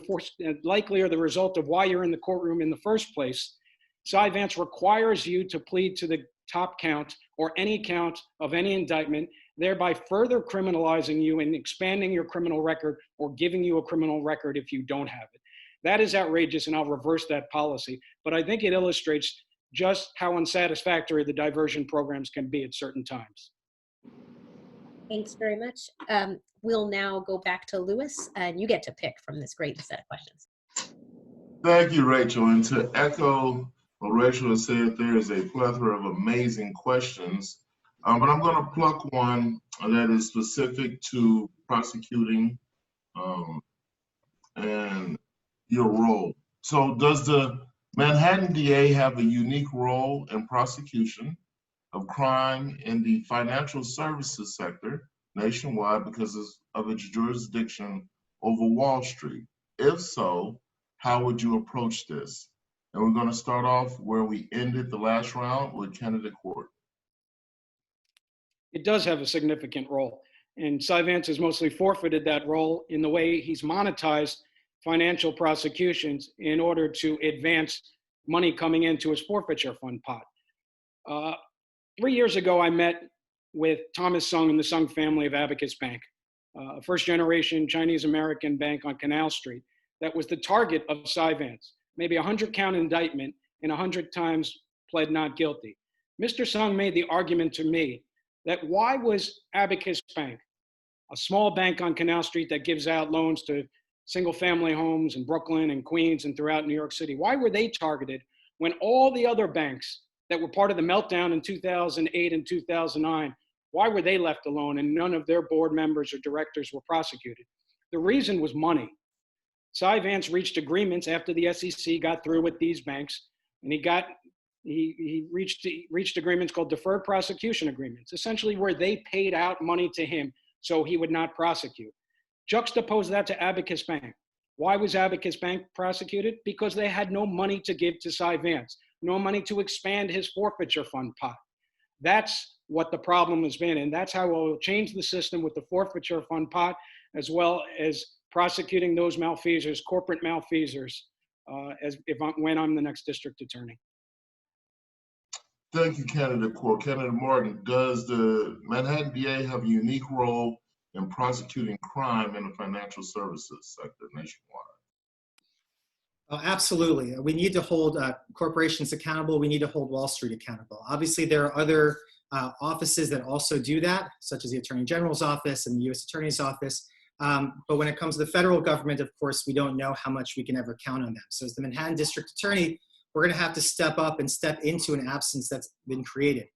Speaker 7: likely are the result of why you're in the courtroom in the first place, Cy Vance requires you to plead to the top count or any count of any indictment, thereby further criminalizing you and expanding your criminal record or giving you a criminal record if you don't have it. That is outrageous, and I'll reverse that policy. But I think it illustrates just how unsatisfactory the diversion programs can be at certain times.
Speaker 2: Thanks very much. We'll now go back to Lewis, and you get to pick from this great set of questions.
Speaker 8: Thank you, Rachel. And to echo what Rachel has said, there is a plethora of amazing questions. But I'm going to pluck one that is specific to prosecuting and your role. So does the Manhattan DA have a unique role in prosecution of crime in the financial services sector nationwide because of its jurisdiction over Wall Street? If so, how would you approach this? And we're going to start off where we ended the last round with candidate Court.
Speaker 7: It does have a significant role, and Cy Vance has mostly forfeited that role in the way he's monetized financial prosecutions in order to advance money coming into his forfeiture fund pot. 3 years ago, I met with Thomas Sung and the Sung family of Abacus Bank, a first-generation Chinese-American bank on Canal Street that was the target of Cy Vance, maybe a 100-count indictment and 100 times pled not guilty. Mr. Sung made the argument to me that why was Abacus Bank, a small bank on Canal Street that gives out loans to single-family homes in Brooklyn and Queens and throughout New York City, why were they targeted when all the other banks that were part of the meltdown in 2008 and 2009, why were they left alone and none of their board members or directors were prosecuted? The reason was money. Cy Vance reached agreements after the SEC got through with these banks, and he reached agreements called deferred prosecution agreements, essentially where they paid out money to him so he would not prosecute. Juxtapose that to Abacus Bank. Why was Abacus Bank prosecuted? Because they had no money to give to Cy Vance, no money to expand his forfeiture fund pot. That's what the problem has been, and that's how we'll change the system with the forfeiture fund pot, as well as prosecuting those malfeasors, corporate malfeasors, when I'm the next district attorney.
Speaker 8: Thank you, candidate Court. Candidate Martin, does the Manhattan DA have a unique role in prosecuting crime in the financial services sector nationwide?
Speaker 3: Oh, absolutely. We need to hold corporations accountable. We need to hold Wall Street accountable. Obviously, there are other offices that also do that, such as the Attorney General's office and the U.S. Attorney's office. But when it comes to the federal government, of course, we don't know how much we can ever count on them. So as the Manhattan District Attorney, we're going to have to step up and step into an absence that's been created.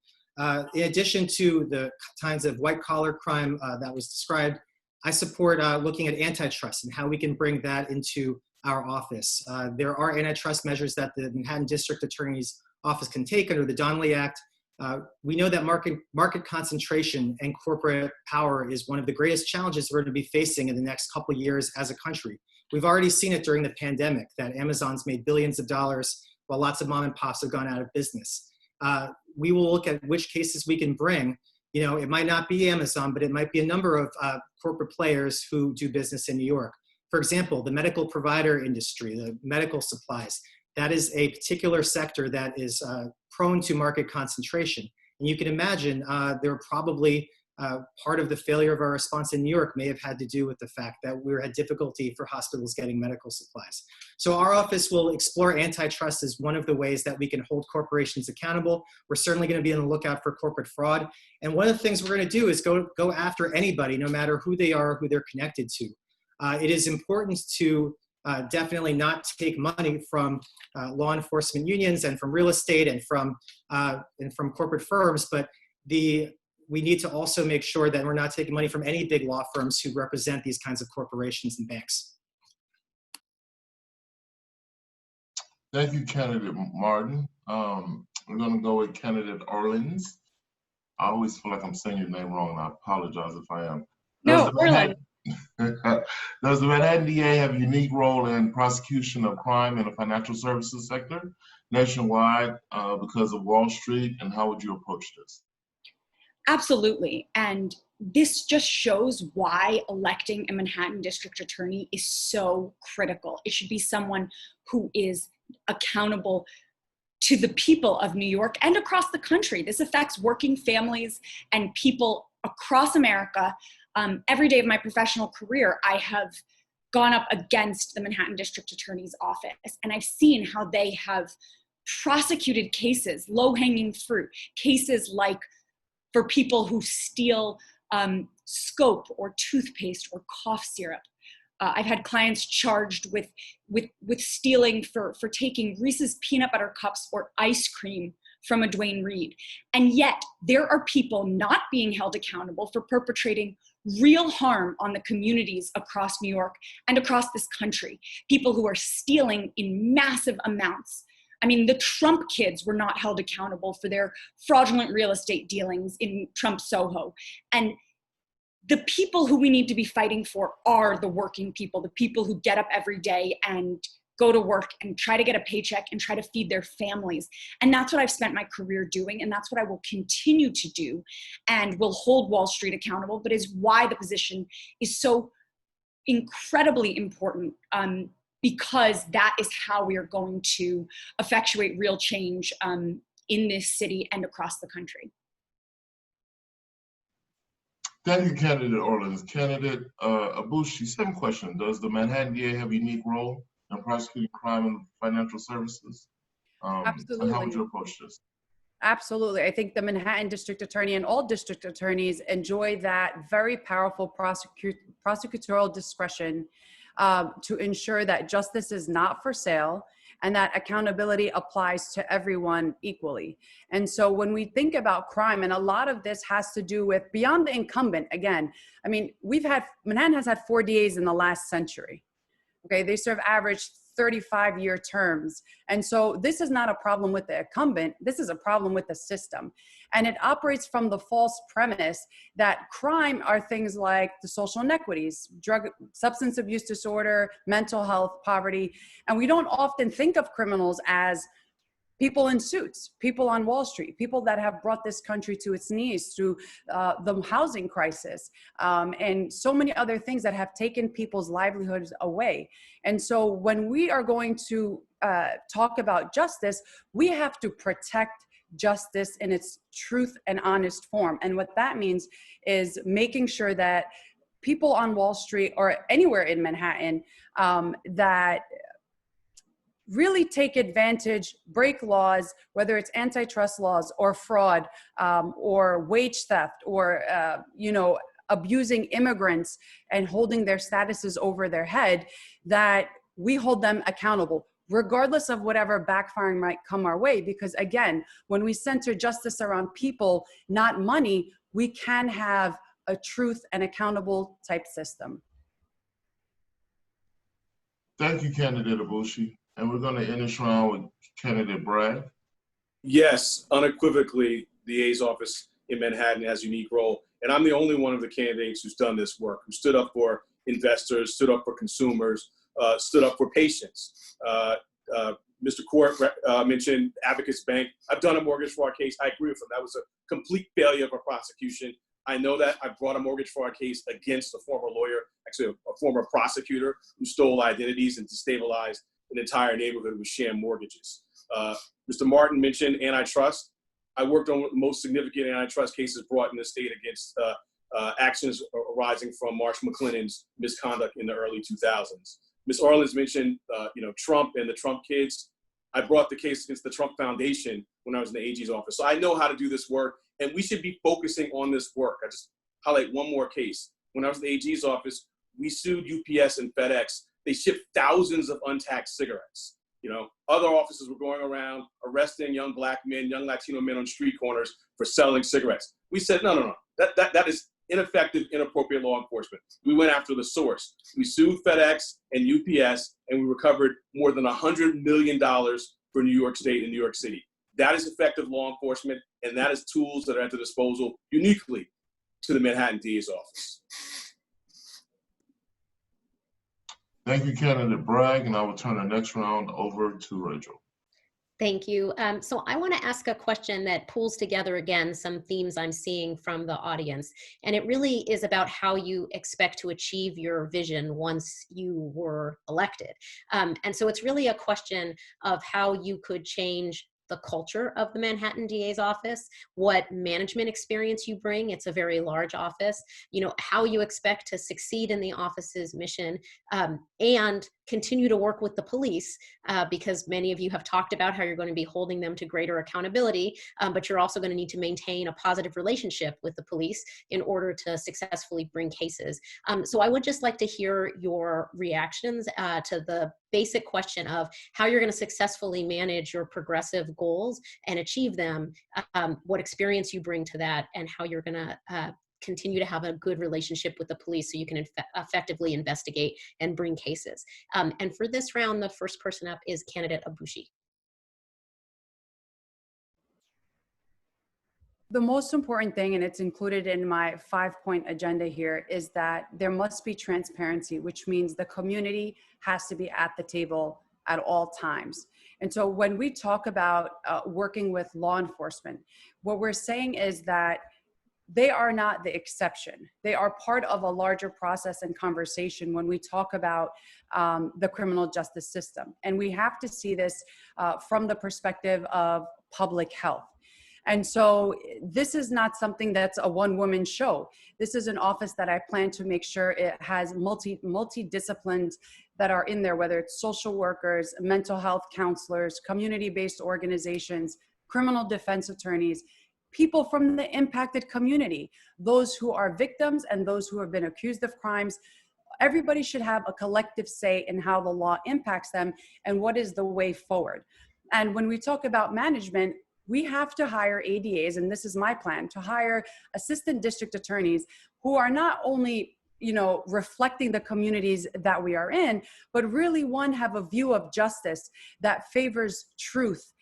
Speaker 3: In addition to the kinds of white-collar crime that was described, I support looking at antitrust and how we can bring that into our office. There are antitrust measures that the Manhattan District Attorney's Office can take under the Donnelly Act. We know that market concentration and corporate power is one of the greatest challenges we're going to be facing in the next couple of years as a country. We've already seen it during the pandemic, that Amazon's made billions of dollars while lots of mom and pops have gone out of business. We will look at which cases we can bring. You know, it might not be Amazon, but it might be a number of corporate players who do business in New York. For example, the medical provider industry, the medical supplies, that is a particular sector that is prone to market concentration. And you can imagine there are probably part of the failure of our response in New York may have had to do with the fact that we had difficulty for hospitals getting medical supplies. So our office will explore antitrust as one of the ways that we can hold corporations accountable. We're certainly going to be on the lookout for corporate fraud. And one of the things we're going to do is go after anybody, no matter who they are, who they're connected to. It is important to definitely not take money from law enforcement unions and from real estate and from corporate firms, but we need to also make sure that we're not taking money from any big law firms who represent these kinds of corporations and banks.
Speaker 8: Thank you, candidate Martin. We're going to go with candidate Orleans. I always feel like I'm saying your name wrong, and I apologize if I am.
Speaker 4: No, Orleans.
Speaker 8: Does the Manhattan DA have a unique role in prosecution of crime in the financial services sector nationwide because of Wall Street, and how would you approach this?
Speaker 4: Absolutely. And this just shows why electing a Manhattan District Attorney is so critical. It should be someone who is accountable to the people of New York and across the country. This affects working families and people across America. Every day of my professional career, I have gone up against the Manhattan District Attorney's Office, and I've seen how they have prosecuted cases, low-hanging fruit, cases like for people who steal scope or toothpaste or cough syrup. I've had clients charged with stealing for taking Reese's peanut butter cups or ice cream from a Duane Reade. And yet there are people not being held accountable for perpetrating real harm on the communities across New York and across this country. People who are stealing in massive amounts. I mean, the Trump kids were not held accountable for their fraudulent real estate dealings in Trump Soho. And the people who we need to be fighting for are the working people, the people who get up every day and go to work and try to get a paycheck and try to feed their families. And that's what I've spent my career doing, and that's what I will continue to do, and will hold Wall Street accountable, but is why the position is so incredibly important, because that is how we are going to effectuate real change in this city and across the country.
Speaker 8: Thank you, candidate Orleans. Candidate Abushi, same question. Does the Manhattan DA have a unique role in prosecuting crime in financial services?
Speaker 6: Absolutely.
Speaker 8: And how would you approach this?
Speaker 6: Absolutely. I think the Manhattan District Attorney and all district attorneys enjoy that very powerful prosecutorial discretion to ensure that justice is not for sale and that accountability applies to everyone equally. And so when we think about crime, and a lot of this has to do with beyond the incumbent, again, I mean, Manhattan has had 4 DAs in the last century. Okay, they serve average 35-year terms. And so this is not a problem with the incumbent, this is a problem with the system. And it operates from the false premise that crime are things like the social inequities, substance abuse disorder, mental health, poverty. And we don't often think of criminals as people in suits, people on Wall Street, people that have brought this country to its knees through the housing crisis, and so many other things that have taken people's livelihoods away. And so when we are going to talk about justice, we have to protect justice in its truth and honest form. And what that means is making sure that people on Wall Street or anywhere in Manhattan that really take advantage, break laws, whether it's antitrust laws or fraud, or wage theft, or abusing immigrants and holding their statuses over their head, that we hold them accountable, regardless of whatever backfiring might come our way. Because again, when we center justice around people, not money, we can have a truth and accountable type system.
Speaker 8: Thank you, Candidate Abushi. And we're going to end this round with Candidate Bragg.
Speaker 5: Yes, unequivocally, the DA's office in Manhattan has a unique role. And I'm the only one of the candidates who's done this work, who stood up for investors, stood up for consumers, stood up for patients. Mr. Court mentioned Abacus Bank. I've done a mortgage fraud case. I agree with him. That was a complete failure of a prosecution. I know that. I brought a mortgage fraud case against a former lawyer, actually a former prosecutor, who stole identities and destabilized an entire neighborhood with sham mortgages. Mr. Martin mentioned antitrust. I worked on the most significant antitrust cases brought in the state against actions arising from Marsh McLennan's misconduct in the early 2000s. Ms. Orleans mentioned, Trump and the Trump kids. I brought the case against the Trump Foundation when I was in the AG's office. So I know how to do this work, and we should be focusing on this work. I just highlight one more case. When I was in the AG's office, we sued UPS and FedEx. They shipped thousands of untaxed cigarettes. Other officers were going around arresting young Black men, young Latino men on street corners for selling cigarettes. We said, no. That is ineffective, inappropriate law enforcement. We went after the source. We sued FedEx and UPS, and we recovered more than $100 million for New York State and New York City. That is effective law enforcement, and that is tools that are at the disposal uniquely to the Manhattan DA's office.
Speaker 8: Thank you, Candidate Bragg, and I will turn the next round over to Rachel.
Speaker 2: Thank you. So I want to ask a question that pulls together, again, some themes I'm seeing from the audience. And it really is about how you expect to achieve your vision once you were elected. And so it's really a question of how you could change the culture of the Manhattan DA's office, what management experience you bring. It's a very large office, how you expect to succeed in the office's mission, and continue to work with the police, because many of you have talked about how you're going to be holding them to greater accountability, but you're also going to need to maintain a positive relationship with the police in order to successfully bring cases. So I would just like to hear your reactions to the basic question of how you're going to successfully manage your progressive goals and achieve them, what experience you bring to that, and how you're going to continue to have a good relationship with the police so you can effectively investigate and bring cases. And for this round, the first person up is candidate Abushi.
Speaker 6: The most important thing, and it's included in my 5-point agenda here, is that there must be transparency, which means the community has to be at the table at all times. And so when we talk about working with law enforcement, what we're saying is that they are not the exception. They are part of a larger process and conversation when we talk about the criminal justice system. And we have to see this from the perspective of public health. And so this is not something that's a one-woman show. This is an office that I plan to make sure it has multi-disciplines that are in there, whether it's social workers, mental health counselors, community-based organizations, criminal defense attorneys, people from the impacted community, those who are victims and those who have been accused of crimes. Everybody should have a collective say in how the law impacts them and what is the way forward. And when we talk about management, we have to hire ADAs, and this is my plan, to hire assistant district attorneys who are not only reflecting the communities that we are in, but really have a view of justice that favors truth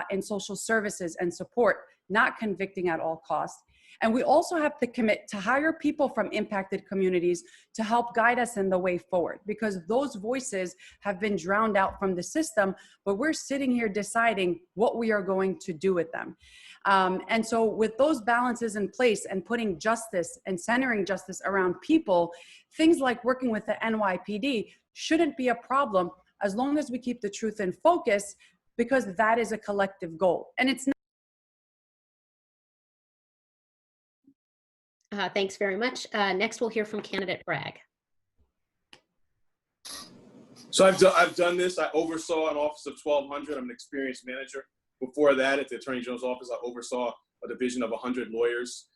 Speaker 6: in social services and support, not convicting at all costs. And we also have to commit to hire people from impacted communities to help guide us in the way forward, because those voices have been drowned out from the system, but we're sitting here deciding what we are going to do with them. And so with those balances in place and putting justice and centering justice around people, things like working with the NYPD shouldn't be a problem as long as we keep the truth in focus, because that is a collective goal. And it's not.
Speaker 2: Thanks very much. Next, we'll hear from candidate Bragg.
Speaker 5: So I've done this. I oversaw an office of 1,200. I'm an experienced manager. Before that, at the Attorney General's office, I oversaw a division of 100 lawyers.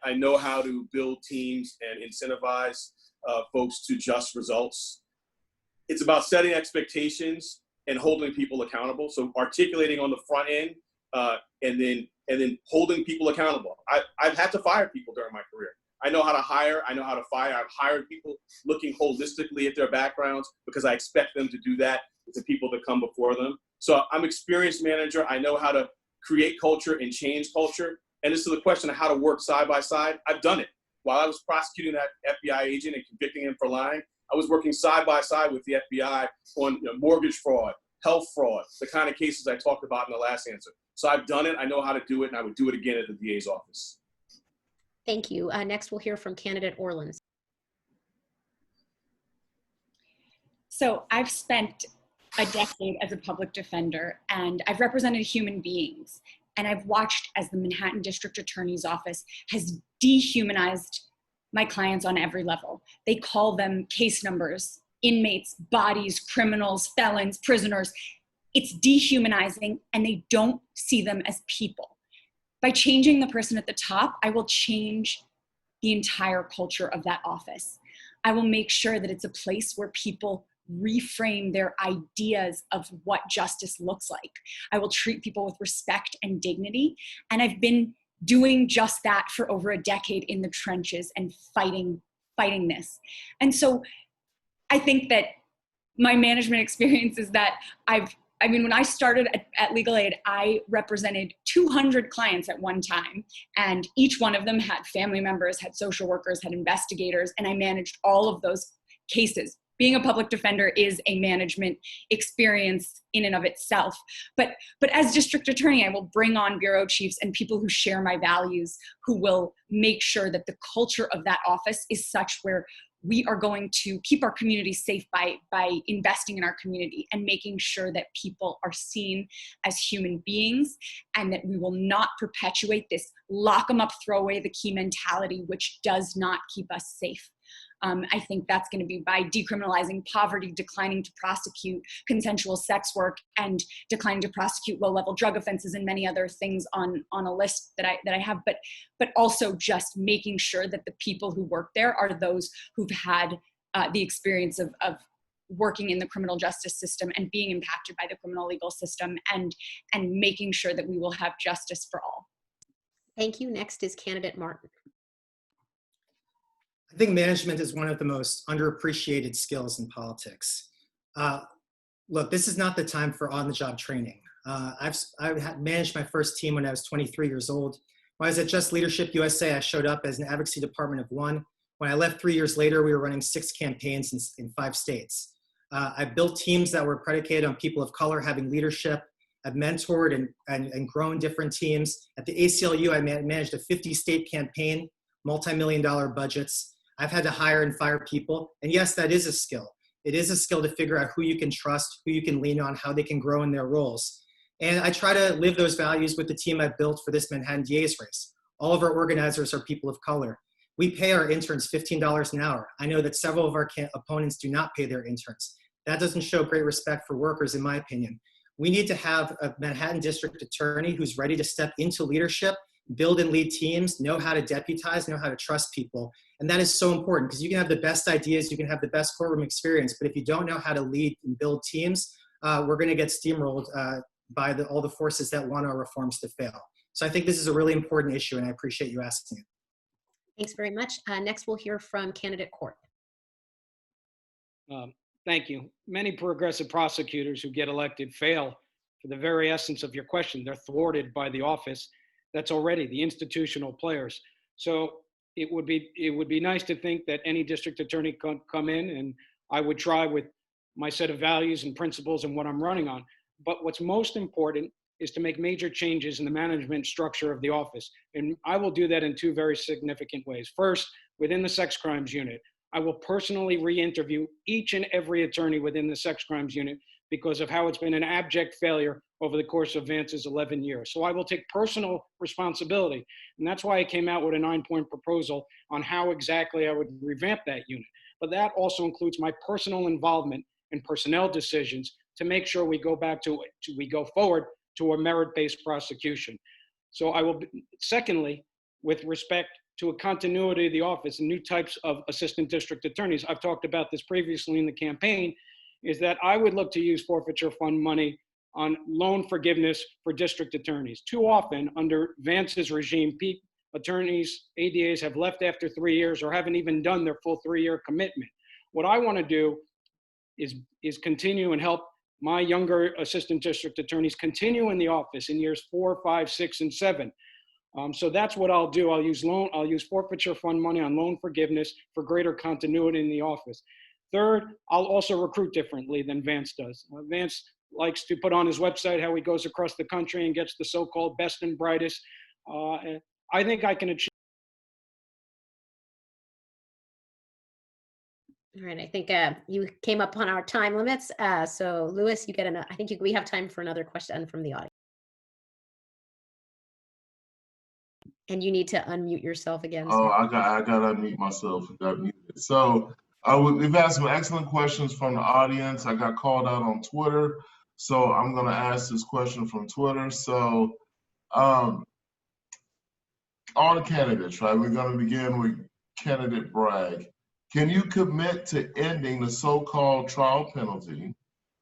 Speaker 5: I know how to build teams and incentivize folks to just results. It's about setting expectations and holding people accountable. So articulating on the front end, and then holding people accountable. I've had to fire people during my career. I know how to hire. I know how to fire. I've hired people looking holistically at their backgrounds because I expect them to do that with the people that come before them. So I'm an experienced manager. I know how to create culture and change culture. And this is the question of how to work side by side. I've done it. While I was prosecuting that FBI agent and convicting him for lying, I was working side by side with the FBI on mortgage fraud, health fraud, the kind of cases I talked about in the last answer. So I've done it. I know how to do it, and I would do it again at the DA's office.
Speaker 2: Thank you. Next, we'll hear from candidate Orlins.
Speaker 4: So I've spent a decade as a public defender, and I've represented human beings. And I've watched as the Manhattan District Attorney's Office has dehumanized my clients on every level. They call them case numbers, inmates, bodies, criminals, felons, prisoners. It's dehumanizing, and they don't see them as people. By changing the person at the top, I will change the entire culture of that office. I will make sure that it's a place where people reframe their ideas of what justice looks like. I will treat people with respect and dignity. And I've been doing just that for over a decade in the trenches and fighting this. And so I think that my management experience is that when I started at Legal Aid, I represented 200 clients at one time, and each one of them had family members, had social workers, had investigators, and I managed all of those cases. Being a public defender is a management experience in and of itself. But as district attorney, I will bring on bureau chiefs and people who share my values, who will make sure that the culture of that office is such where we are going to keep our community safe by investing in our community and making sure that people are seen as human beings, and that we will not perpetuate this lock them up, throw away the key mentality, which does not keep us safe. I think that's going to be by decriminalizing poverty, declining to prosecute consensual sex work, and declining to prosecute low-level drug offenses and many other things on a list that I have. But also just making sure that the people who work there are those who've had the experience of working in the criminal justice system and being impacted by the criminal legal system, and making sure that we will have justice for all.
Speaker 2: Thank you. Next is candidate Martin.
Speaker 3: I think management is one of the most underappreciated skills in politics. Look, this is not the time for on-the-job training. I managed my first team when I was 23 years old. When I was at Just Leadership USA, I showed up as an advocacy department of one. When I left 3 years later, we were running 6 campaigns in 5 states. I built teams that were predicated on people of color having leadership. I've mentored and grown different teams. At the ACLU, I managed a 50-state campaign, multi-million-dollar budgets. I've had to hire and fire people. And yes, that is a skill. It is a skill to figure out who you can trust, who you can lean on, how they can grow in their roles. And I try to live those values with the team I've built for this Manhattan DA's race. All of our organizers are people of color. We pay our interns $15 an hour. I know that several of our opponents do not pay their interns. That doesn't show great respect for workers, in my opinion. We need to have a Manhattan district attorney who's ready to step into leadership, build and lead teams, know how to deputize, know how to trust people. And that is so important, because you can have the best ideas, you can have the best courtroom experience, but if you don't know how to lead and build teams, we're going to get steamrolled by all the forces that want our reforms to fail. So I think this is a really important issue, and I appreciate you asking it.
Speaker 2: Thanks very much. Next, we'll hear from candidate Court.
Speaker 7: Thank you. Many progressive prosecutors who get elected fail for the very essence of your question. They're thwarted by the office that's already the institutional players. So it would be nice to think that any district attorney could come in, and I would try with my set of values and principles and what I'm running on. But what's most important is to make major changes in the management structure of the office. And I will do that in 2 very significant ways. First, within the sex crimes unit, I will personally re-interview each and every attorney within the sex crimes unit because of how it's been an abject failure over the course of Vance's 11 years. So I will take personal responsibility. And that's why I came out with a 9-point proposal on how exactly I would revamp that unit. But that also includes my personal involvement and personnel decisions to make sure we go forward to a merit-based prosecution. So secondly, with respect to a continuity of the office and new types of assistant district attorneys, I've talked about this previously in the campaign, is that I would look to use forfeiture fund money on loan forgiveness for district attorneys. Too often, under Vance's regime, attorneys, ADAs have left after 3 years or haven't even done their full 3-year commitment. What I want to do is continue and help my younger assistant district attorneys continue in the office in years 4, 5, 6, and 7. So that's what I'll do. I'll use forfeiture fund money on loan forgiveness for greater continuity in the office. Third, I'll also recruit differently than Vance does. Vance likes to put on his website how he goes across the country and gets the so-called best and brightest. I think I can achieve.
Speaker 2: All right, I think you came up on our time limits. So Louis, you get I think we have time for another question from the audience. And you need to unmute yourself again.
Speaker 8: Oh, I got to unmute myself. Got muted. So we've had some excellent questions from the audience. I got called out on Twitter, so I'm going to ask this question from Twitter. So all the candidates, right? We're going to begin with candidate Bragg. Can you commit to ending the so-called trial penalty,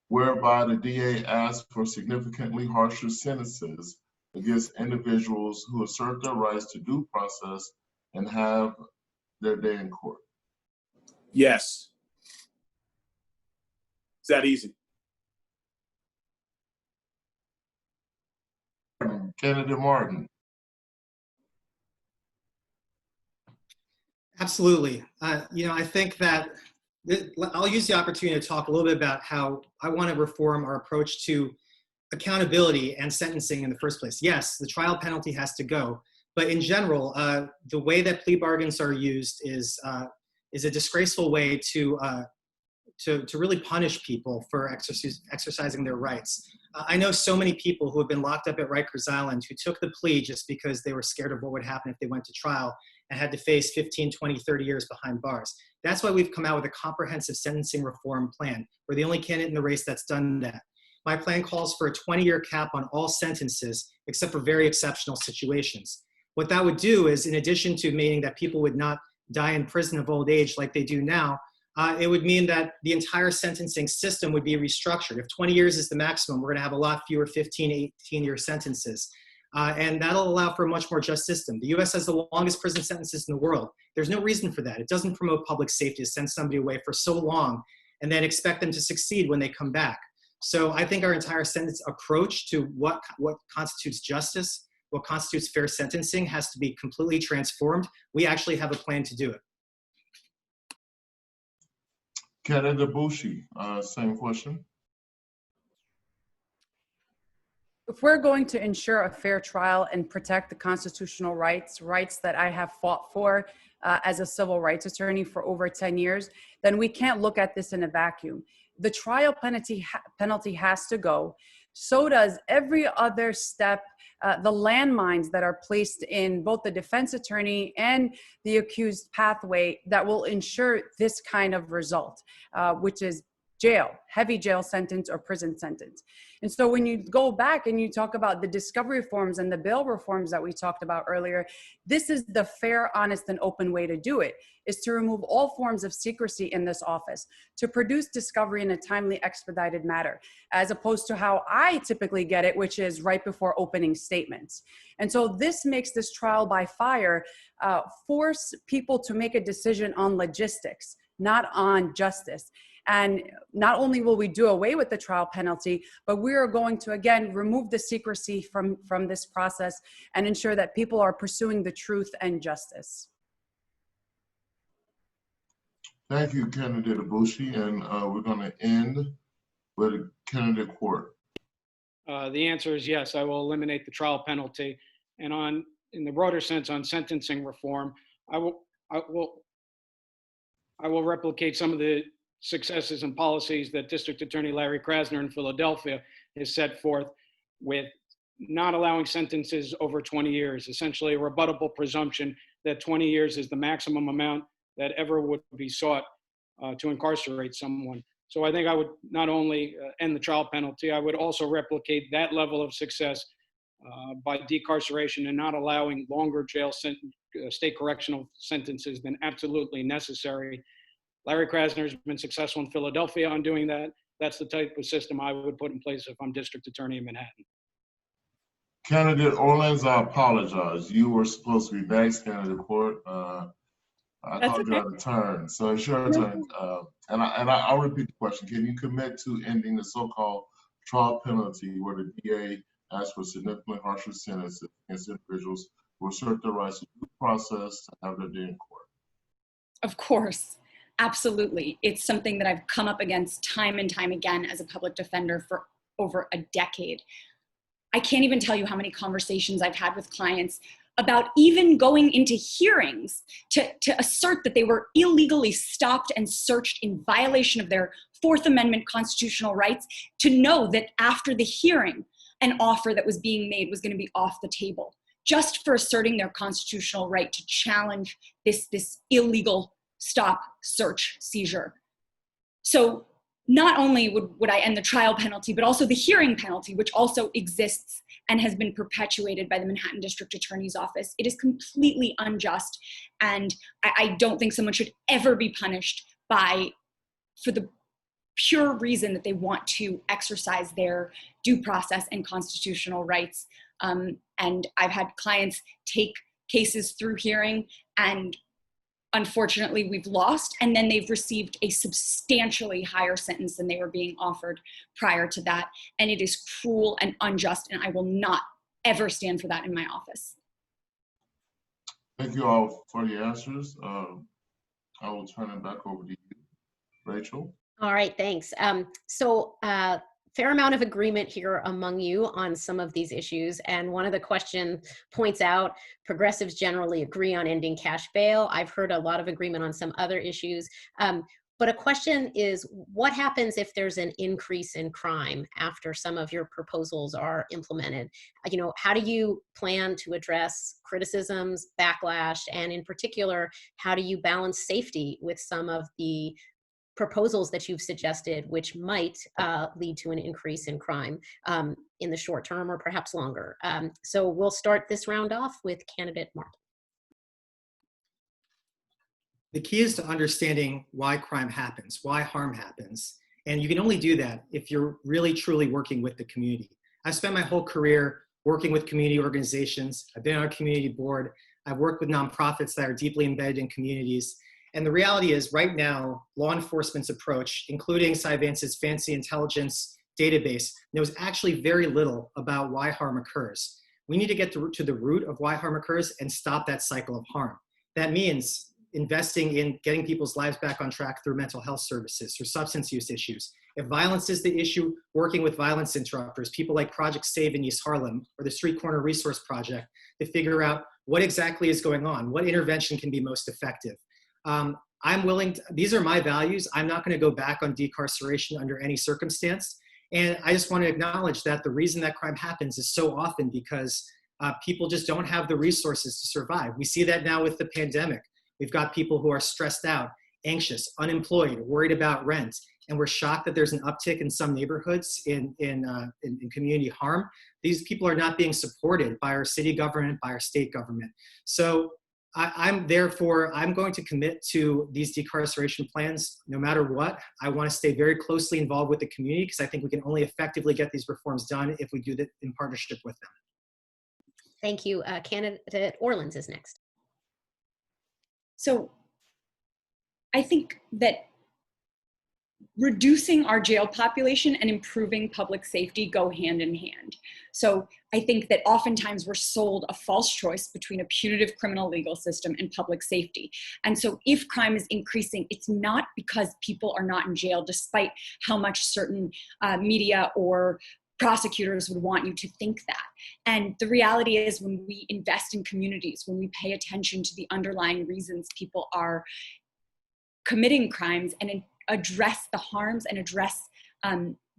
Speaker 8: whereby the DA asks for significantly harsher sentences against individuals who assert their rights to due process and have their day in court?
Speaker 5: Yes. It's that easy.
Speaker 8: Candidate Martin.
Speaker 3: Absolutely. I think that I'll use the opportunity to talk a little bit about how I want to reform our approach to accountability and sentencing in the first place. Yes, the trial penalty has to go, but in general, the way that plea bargains are used is a disgraceful way to really punish people for exercising their rights. I know so many people who have been locked up at Rikers Island who took the plea just because they were scared of what would happen if they went to trial and had to face 15, 20, 30 years behind bars. That's why we've come out with a comprehensive sentencing reform plan. We're the only candidate in the race that's done that. My plan calls for a 20-year cap on all sentences, except for very exceptional situations. What that would do is, in addition to meaning that people would not die in prison of old age like they do now, it would mean that the entire sentencing system would be restructured. If 20 years is the maximum, we're going to have a lot fewer 15, 18-year sentences. And that'll allow for a much more just system. The US has the longest prison sentences in the world. There's no reason for that. It doesn't promote public safety to send somebody away for so long and then expect them to succeed when they come back. So I think our entire sentence approach to what constitutes justice, what constitutes fair sentencing has to be completely transformed. We actually have a plan to do it.
Speaker 8: Candidate Bushi, same question.
Speaker 6: If we're going to ensure a fair trial and protect the constitutional rights that I have fought for as a civil rights attorney for over 10 years, then we can't look at this in a vacuum. The trial penalty has to go. So does every other step, the landmines that are placed in both the defense attorney and the accused pathway that will ensure this kind of result, which is jail, heavy jail sentence or prison sentence. And so when you go back and you talk about the discovery reforms and the bail reforms that we talked about earlier, this is the fair, honest, and open way to do it, is to remove all forms of secrecy in this office, to produce discovery in a timely, expedited manner, as opposed to how I typically get it, which is right before opening statements. And so this makes this trial by fire force people to make a decision on logistics, not on justice. And not only will we do away with the trial penalty, but we are going to, again, remove the secrecy from this process and ensure that people are pursuing the truth and justice.
Speaker 8: Thank you, Candidate Abushi. And we're going to end with Candidate Court.
Speaker 7: The answer is yes, I will eliminate the trial penalty. And in the broader sense, on sentencing reform, I will replicate some of the successes and policies that District Attorney Larry Krasner in Philadelphia has set forth, with not allowing sentences over 20 years, essentially a rebuttable presumption that 20 years is the maximum amount that ever would be sought to incarcerate someone. So I think I would not only end the child penalty, I would also replicate that level of success by decarceration and not allowing longer jail state correctional sentences than absolutely necessary. Larry Krasner has been successful in Philadelphia on doing that. That's the type of system I would put in place if I'm district attorney in Manhattan.
Speaker 8: Candidate Orlins, I apologize. You were supposed to be next, Candidate Port. I
Speaker 4: That's
Speaker 8: called you
Speaker 4: okay.
Speaker 8: out of turn, so it's your turn. I'll repeat the question. Can you commit to ending the so-called trial penalty where the DA asks for significantly harsher sentences against individuals who assert their rights to due process to have their day in court?
Speaker 4: Of course, absolutely. It's something that I've come up against time and time again as a public defender for over a decade. I can't even tell you how many conversations I've had with clients about even going into hearings to assert that they were illegally stopped and searched in violation of their Fourth Amendment constitutional rights, to know that after the hearing, an offer that was being made was going to be off the table, just for asserting their constitutional right to challenge this illegal stop, search, seizure. So not only would I end the trial penalty, but also the hearing penalty, which also exists and has been perpetuated by the Manhattan District Attorney's Office. It is completely unjust, and I don't think someone should ever be punished for the pure reason that they want to exercise their due process and constitutional rights. And I've had clients take cases through hearing, and unfortunately we've lost, and then they've received a substantially higher sentence than they were being offered prior to that. And it is cruel and unjust, and I will not ever stand for that in my office.
Speaker 8: Thank you all for your answers. I will turn it back over to you, Rachel.
Speaker 2: All right, thanks. Fair amount of agreement here among you on some of these issues. And one of the questions points out progressives generally agree on ending cash bail. I've heard a lot of agreement on some other issues. But a question is, what happens if there's an increase in crime after some of your proposals are implemented? How do you plan to address criticisms, backlash, and in particular, how do you balance safety with some of the proposals that you've suggested, which might lead to an increase in crime in the short term or perhaps longer? So we'll start this round off with candidate Mark.
Speaker 3: The key is to understanding why crime happens, why harm happens. And you can only do that if you're really truly working with the community. I've spent my whole career working with community organizations. I've been on a community board. I've worked with nonprofits that are deeply embedded in communities. And the reality is, right now, law enforcement's approach, including Cyvance's fancy intelligence database, knows actually very little about why harm occurs. We need to get to the root of why harm occurs and stop that cycle of harm. That means investing in getting people's lives back on track through mental health services, through substance use issues. If violence is the issue, working with violence interrupters, people like Project Save in East Harlem or the Street Corner Resource Project, to figure out what exactly is going on, what intervention can be most effective. I'm willing these are my values. I'm not going to go back on decarceration under any circumstance. And I just want to acknowledge that the reason that crime happens is so often because people just don't have the resources to survive. We see that now with the pandemic. We've got people who are stressed out, anxious, unemployed, worried about rent. And we're shocked that there's an uptick in some neighborhoods in community harm. These people are not being supported by our city government, by our state government. So I'm going to commit to these decarceration plans no matter what. I want to stay very closely involved with the community because I think we can only effectively get these reforms done if we do that in partnership with them.
Speaker 2: Thank you. Candidate Orlins is next.
Speaker 4: So I think that reducing our jail population and improving public safety go hand in hand. So I think that oftentimes we're sold a false choice between a punitive criminal legal system and public safety. And so if crime is increasing, it's not because people are not in jail, despite how much certain media or prosecutors would want you to think that. And the reality is, when we invest in communities, when we pay attention to the underlying reasons people are committing crimes and address the harms and address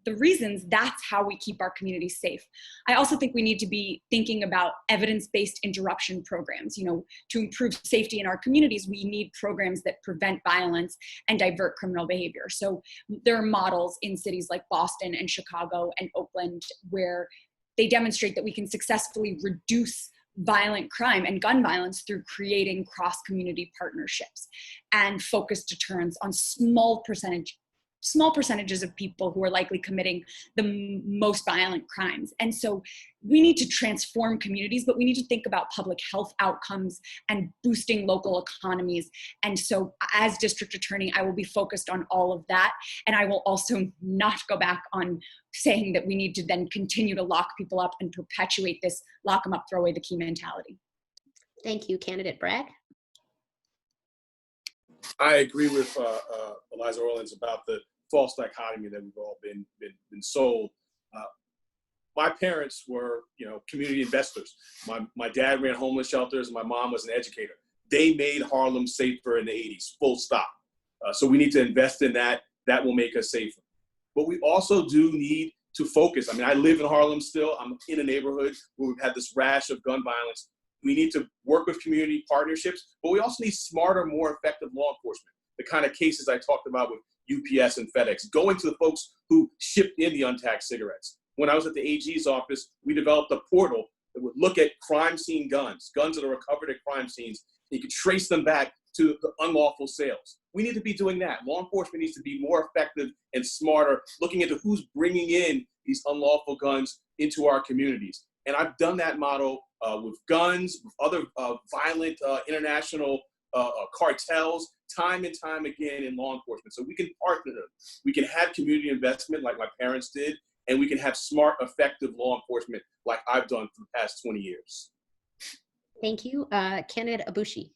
Speaker 4: the reasons, that's how we keep our communities safe. I also think we need to be thinking about evidence-based interruption programs. To improve safety in our communities, we need programs that prevent violence and divert criminal behavior. So there are models in cities like Boston and Chicago and Oakland where they demonstrate that we can successfully reduce violent crime and gun violence through creating cross-community partnerships and focused deterrents on small percentages of people who are likely committing the most violent crimes. And so we need to transform communities, but we need to think about public health outcomes and boosting local economies. And so as district attorney, I will be focused on all of that. And I will also not go back on saying that we need to then continue to lock people up and perpetuate this lock them up, throw away the key mentality.
Speaker 2: Thank you, candidate Bragg.
Speaker 5: I agree with Eliza Orlins about the false dichotomy that we've all been sold. My parents were, community investors. My dad ran homeless shelters, and my mom was an educator. They made Harlem safer in the 80s, full stop. So we need to invest in that. That will make us safer. But we also do need to focus. I live in Harlem still. I'm in a neighborhood where we've had this rash of gun violence. We need to work with community partnerships, but we also need smarter, more effective law enforcement. The kind of cases I talked about with UPS and FedEx, going to the folks who shipped in the untaxed cigarettes. When I was at the AG's office, we developed a portal that would look at crime scene guns that are recovered at crime scenes. You could trace them back to the unlawful sales. We need to be doing that. Law enforcement needs to be more effective and smarter, looking into who's bringing in these unlawful guns into our communities. And I've done that model with guns, with other violent international cartels, time and time again in law enforcement. So we can partner them. We can have community investment like my parents did, and we can have smart, effective law enforcement like I've done for the past 20 years.
Speaker 2: Thank you. Candidate Abushi.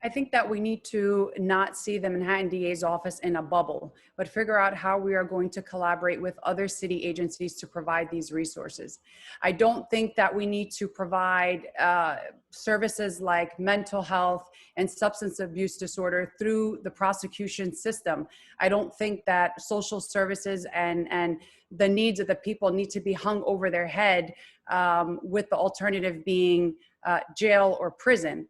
Speaker 6: I think that we need to not see the Manhattan DA's office in a bubble, but figure out how we are going to collaborate with other city agencies to provide these resources. I don't think that we need to provide services like mental health and substance abuse disorder through the prosecution system. I don't think that social services and the needs of the people need to be hung over their head with the alternative being jail or prison.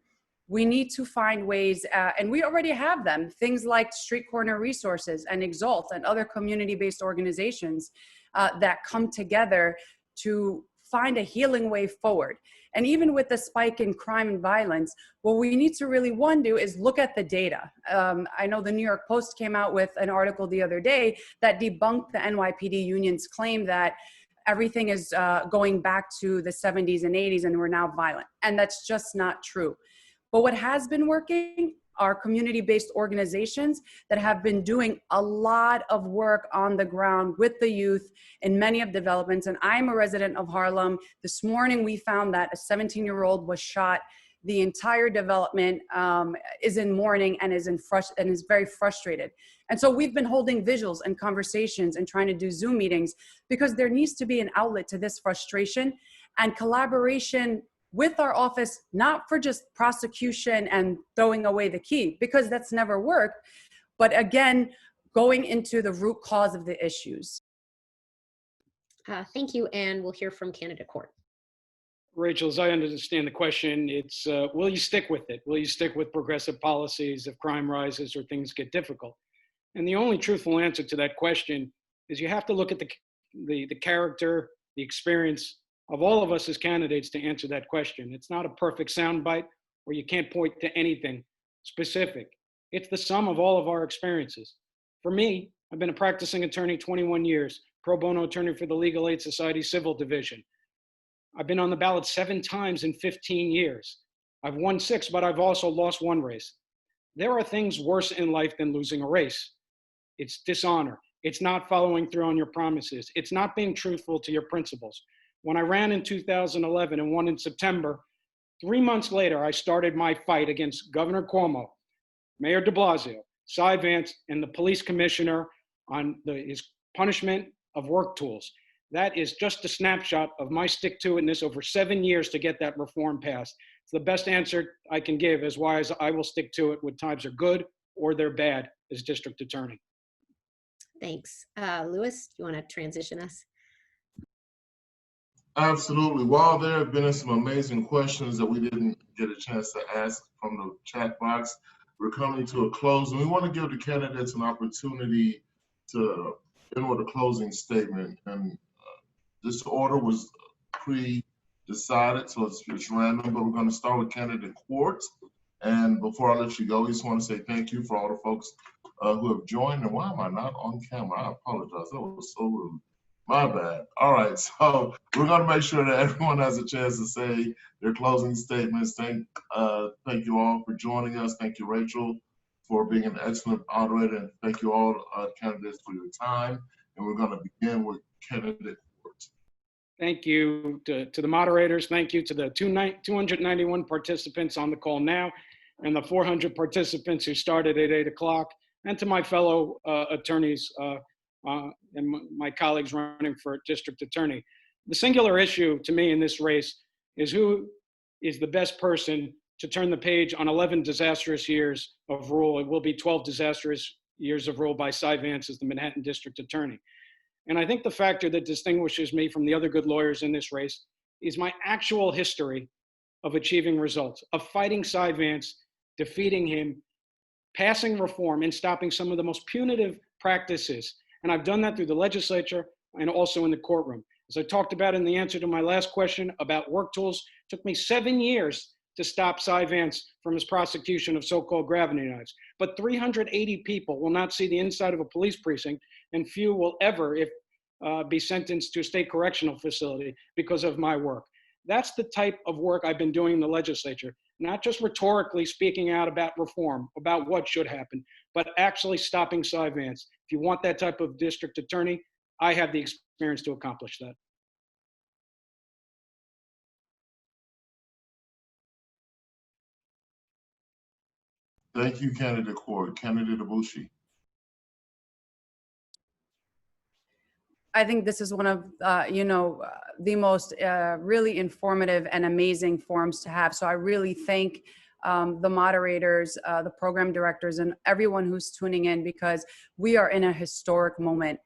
Speaker 6: We need to find ways, and we already have them, things like Street Corner Resources and Exalt and other community-based organizations that come together to find a healing way forward. And even with the spike in crime and violence, what we need to really, do is look at the data. I know the New York Post came out with an article the other day that debunked the NYPD union's claim that everything is going back to the 70s and 80s and we're now violent. And that's just not true. But what has been working are community-based organizations that have been doing a lot of work on the ground with the youth in many of the developments. And I'm a resident of Harlem. This morning we found that a 17-year-old was shot. The entire development is in mourning and is very frustrated. And so we've been holding vigils and conversations and trying to do Zoom meetings because there needs to be an outlet to this frustration and collaboration with our office, not for just prosecution and throwing away the key, because that's never worked, but again, going into the root cause of the issues.
Speaker 2: Thank you, and we'll hear from candidate Court.
Speaker 7: Rachel, as I understand the question, it's will you stick with it? Will you stick with progressive policies if crime rises or things get difficult? And the only truthful answer to that question is you have to look at the character, the experience of all of us as candidates to answer that question. It's not a perfect soundbite where you can't point to anything specific. It's the sum of all of our experiences. For me, I've been a practicing attorney 21 years, pro bono attorney for the Legal Aid Society Civil Division. I've been on the ballot 7 times in 15 years. I've won 6, but I've also lost 1 race. There are things worse in life than losing a race. It's dishonor. It's not following through on your promises. It's not being truthful to your principles. When I ran in 2011 and won in September, 3 months later, I started my fight against Governor Cuomo, Mayor de Blasio, Cy Vance, and the police commissioner on his punishment of work tools. That is just a snapshot of my stick-to-itness over 7 years to get that reform passed. It's the best answer I can give as why I will stick to it when times are good or they're bad as district attorney.
Speaker 2: Thanks. Louis, do you want to transition us?
Speaker 8: Absolutely. While there have been some amazing questions that we didn't get a chance to ask from the chat box, we're coming to a close, and we want to give the candidates an opportunity to end with a closing statement. And this order was pre-decided, so it's random, but we're going to start with candidate Quartz. And before I let you go, I just want to say thank you for all the folks who have joined. And why am I not on camera? I apologize. That was so rude. My bad. All right, so we're going to make sure that everyone has a chance to say their closing statements. Thank you all for joining us. Thank you, Rachel, for being an excellent moderator. And thank you all candidates for your time. And we're going to begin with candidate Quartz.
Speaker 7: Thank you to the moderators. Thank you to the 291 participants on the call now and the 400 participants who started at 8 o'clock, and to my fellow attorneys and my colleagues running for district attorney. The singular issue to me in this race is who is the best person to turn the page on 11 disastrous years of rule. It will be 12 disastrous years of rule by Cy Vance as the Manhattan district attorney. And I think the factor that distinguishes me from the other good lawyers in this race is my actual history of achieving results, of fighting Cy Vance, defeating him, passing reform, and stopping some of the most punitive practices. And I've done that through the legislature and also in the courtroom. As I talked about in the answer to my last question about work tools, it took me 7 years to stop Cy Vance from his prosecution of so-called gravity knives. But 380 people will not see the inside of a police precinct, and few will ever be sentenced to a state correctional facility because of my work. That's the type of work I've been doing in the legislature, not just rhetorically speaking out about reform, about what should happen, but actually stopping Cy Vance. If you want that type of district attorney, I have the experience to accomplish that.
Speaker 8: Thank you, candidate Quartz. Candidate Abushi.
Speaker 6: I think this is one of, the most really informative and amazing forums to have. So I really thank the moderators, the program directors, and everyone who's tuning in, because we are in a historic moment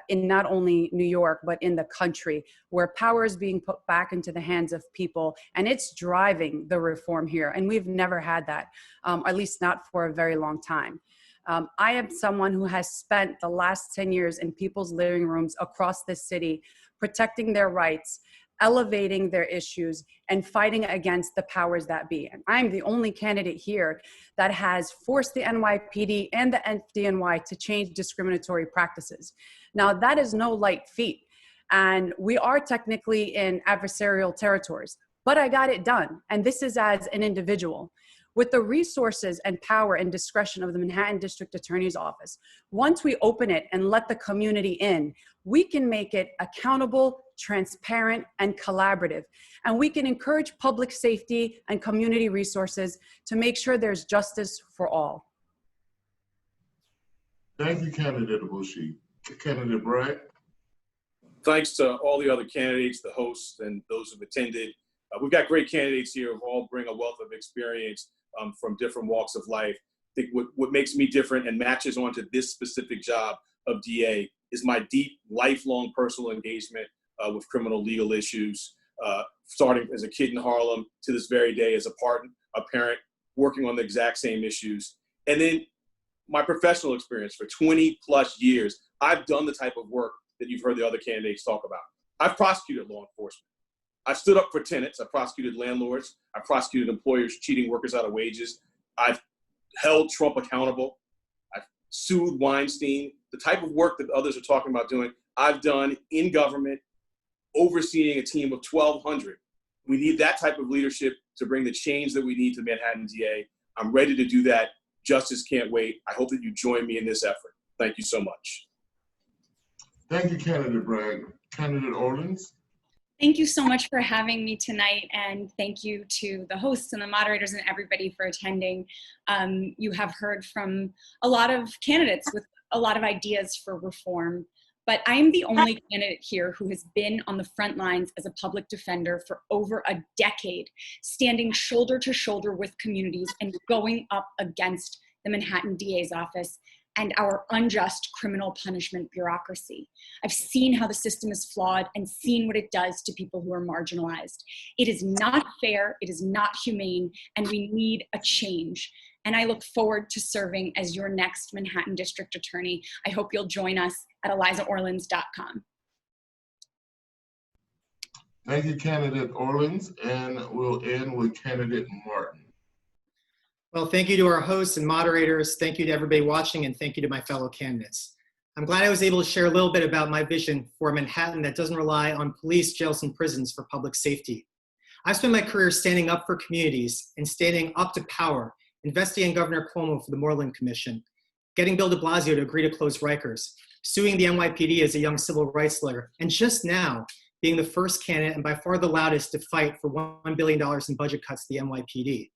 Speaker 6: in not only New York, but in the country, where power is being put back into the hands of people, and it's driving the reform here. And we've never had that, at least not for a very long time. I am someone who has spent the last 10 years in people's living rooms across this city, protecting their rights, elevating their issues, and fighting against the powers that be. And I'm the only candidate here that has forced the NYPD and the FDNY to change discriminatory practices. Now, that is no light feat, and we are technically in adversarial territories, but I got it done, and this is as an individual. With the resources and power and discretion of the Manhattan District Attorney's Office, once we open it and let the community in, we can make it accountable, transparent, and collaborative. And we can encourage public safety and community resources to make sure there's justice for all.
Speaker 8: Thank you, candidate Abushi. Candidate Bragg.
Speaker 5: Thanks to all the other candidates, the hosts, and those who've attended. We've got great candidates here who all bring a wealth of experience from different walks of life. I think what makes me different and matches onto this specific job of DA is my deep, lifelong personal engagement with criminal legal issues, starting as a kid in Harlem to this very day as a parent, working on the exact same issues. And then my professional experience for 20 plus years, I've done the type of work that you've heard the other candidates talk about. I've prosecuted law enforcement. I've stood up for tenants. I've prosecuted landlords. I've prosecuted employers cheating workers out of wages. I've held Trump accountable. I've sued Weinstein. The type of work that others are talking about doing, I've done in government, overseeing a team of 1,200. We need that type of leadership to bring the change that we need to Manhattan DA. I'm ready to do that. Justice can't wait. I hope that you join me in this effort. Thank you so much.
Speaker 8: Thank you, candidate Bragg. Candidate Orleans.
Speaker 4: Thank you so much for having me tonight, and thank you to the hosts and the moderators and everybody for attending. You have heard from a lot of candidates with a lot of ideas for reform, but I'm the only candidate here who has been on the front lines as a public defender for over a decade, standing shoulder to shoulder with communities and going up against the Manhattan DA's office and our unjust criminal punishment bureaucracy. I've seen how the system is flawed and seen what it does to people who are marginalized. It is not fair, it is not humane, and we need a change. And I look forward to serving as your next Manhattan District Attorney. I hope you'll join us at elizaorlins.com.
Speaker 8: Thank you, Candidate Orlins, and we'll end with Candidate Martin.
Speaker 3: Well, thank you to our hosts and moderators. Thank you to everybody watching, and thank you to my fellow candidates. I'm glad I was able to share a little bit about my vision for a Manhattan that doesn't rely on police, jails, and prisons for public safety. I've spent my career standing up for communities and standing up to power, investigating Governor Cuomo for the Moreland Commission, getting Bill de Blasio to agree to close Rikers, suing the NYPD as a young civil rights lawyer, and just now being the first candidate and by far the loudest to fight for $1 billion in budget cuts to the NYPD.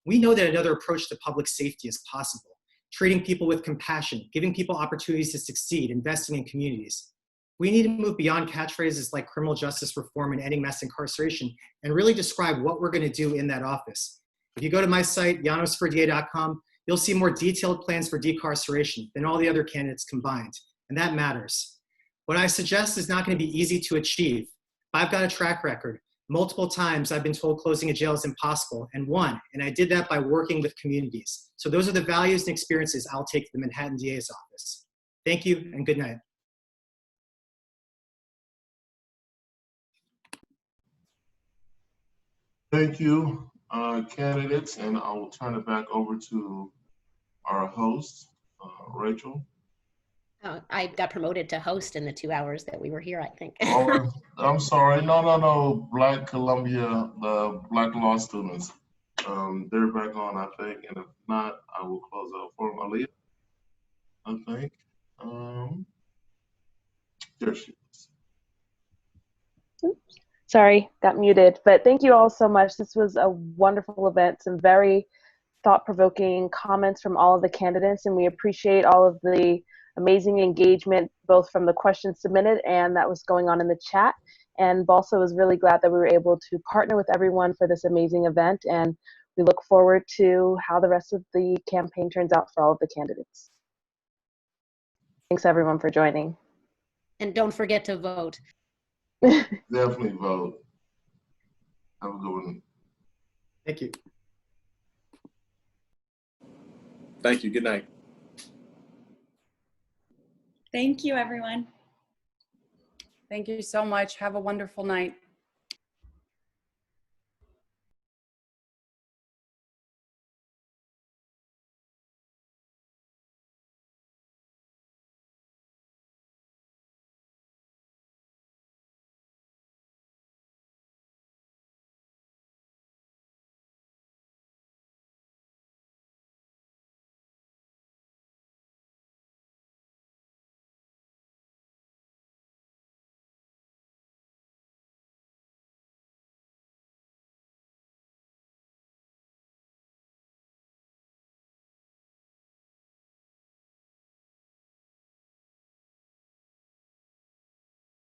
Speaker 3: We know that another approach to public safety is possible, treating people with compassion, giving people opportunities to succeed, investing in communities. We need to move beyond catchphrases like criminal justice reform and ending mass incarceration and really describe what we're going to do in that office. If you go to my site, janosforda.com, you'll see more detailed plans for decarceration than all the other candidates combined, and that matters. What I suggest is not going to be easy to achieve. I've got a track record. Multiple times I've been told closing a jail is impossible and won, and I did that by working with communities. So those are the values and experiences I'll take to the Manhattan DA's office. Thank you and good night.
Speaker 8: Thank you, candidates, and I will turn it back over to our host, Rachel.
Speaker 2: I got promoted to host in the 2 hours that we were here, I think.
Speaker 8: Oh, I'm sorry. No. Black Columbia, the Black law students. They're back on, I think. And if not, I will close out for them. Aaliyah, I think. There she is.
Speaker 9: Oops. Sorry, got muted. But thank you all so much. This was a wonderful event. Some very thought-provoking comments from all of the candidates. And we appreciate all of the amazing engagement, both from the questions submitted and that was going on in the chat. And also was really glad that we were able to partner with everyone for this amazing event. And we look forward to how the rest of the campaign turns out for all of the candidates. Thanks everyone for joining.
Speaker 2: And don't forget to vote.
Speaker 8: Definitely vote. Have a good one.
Speaker 3: Thank you.
Speaker 5: Thank you. Good night.
Speaker 4: Thank you, everyone.
Speaker 6: Thank you so much. Have a wonderful night.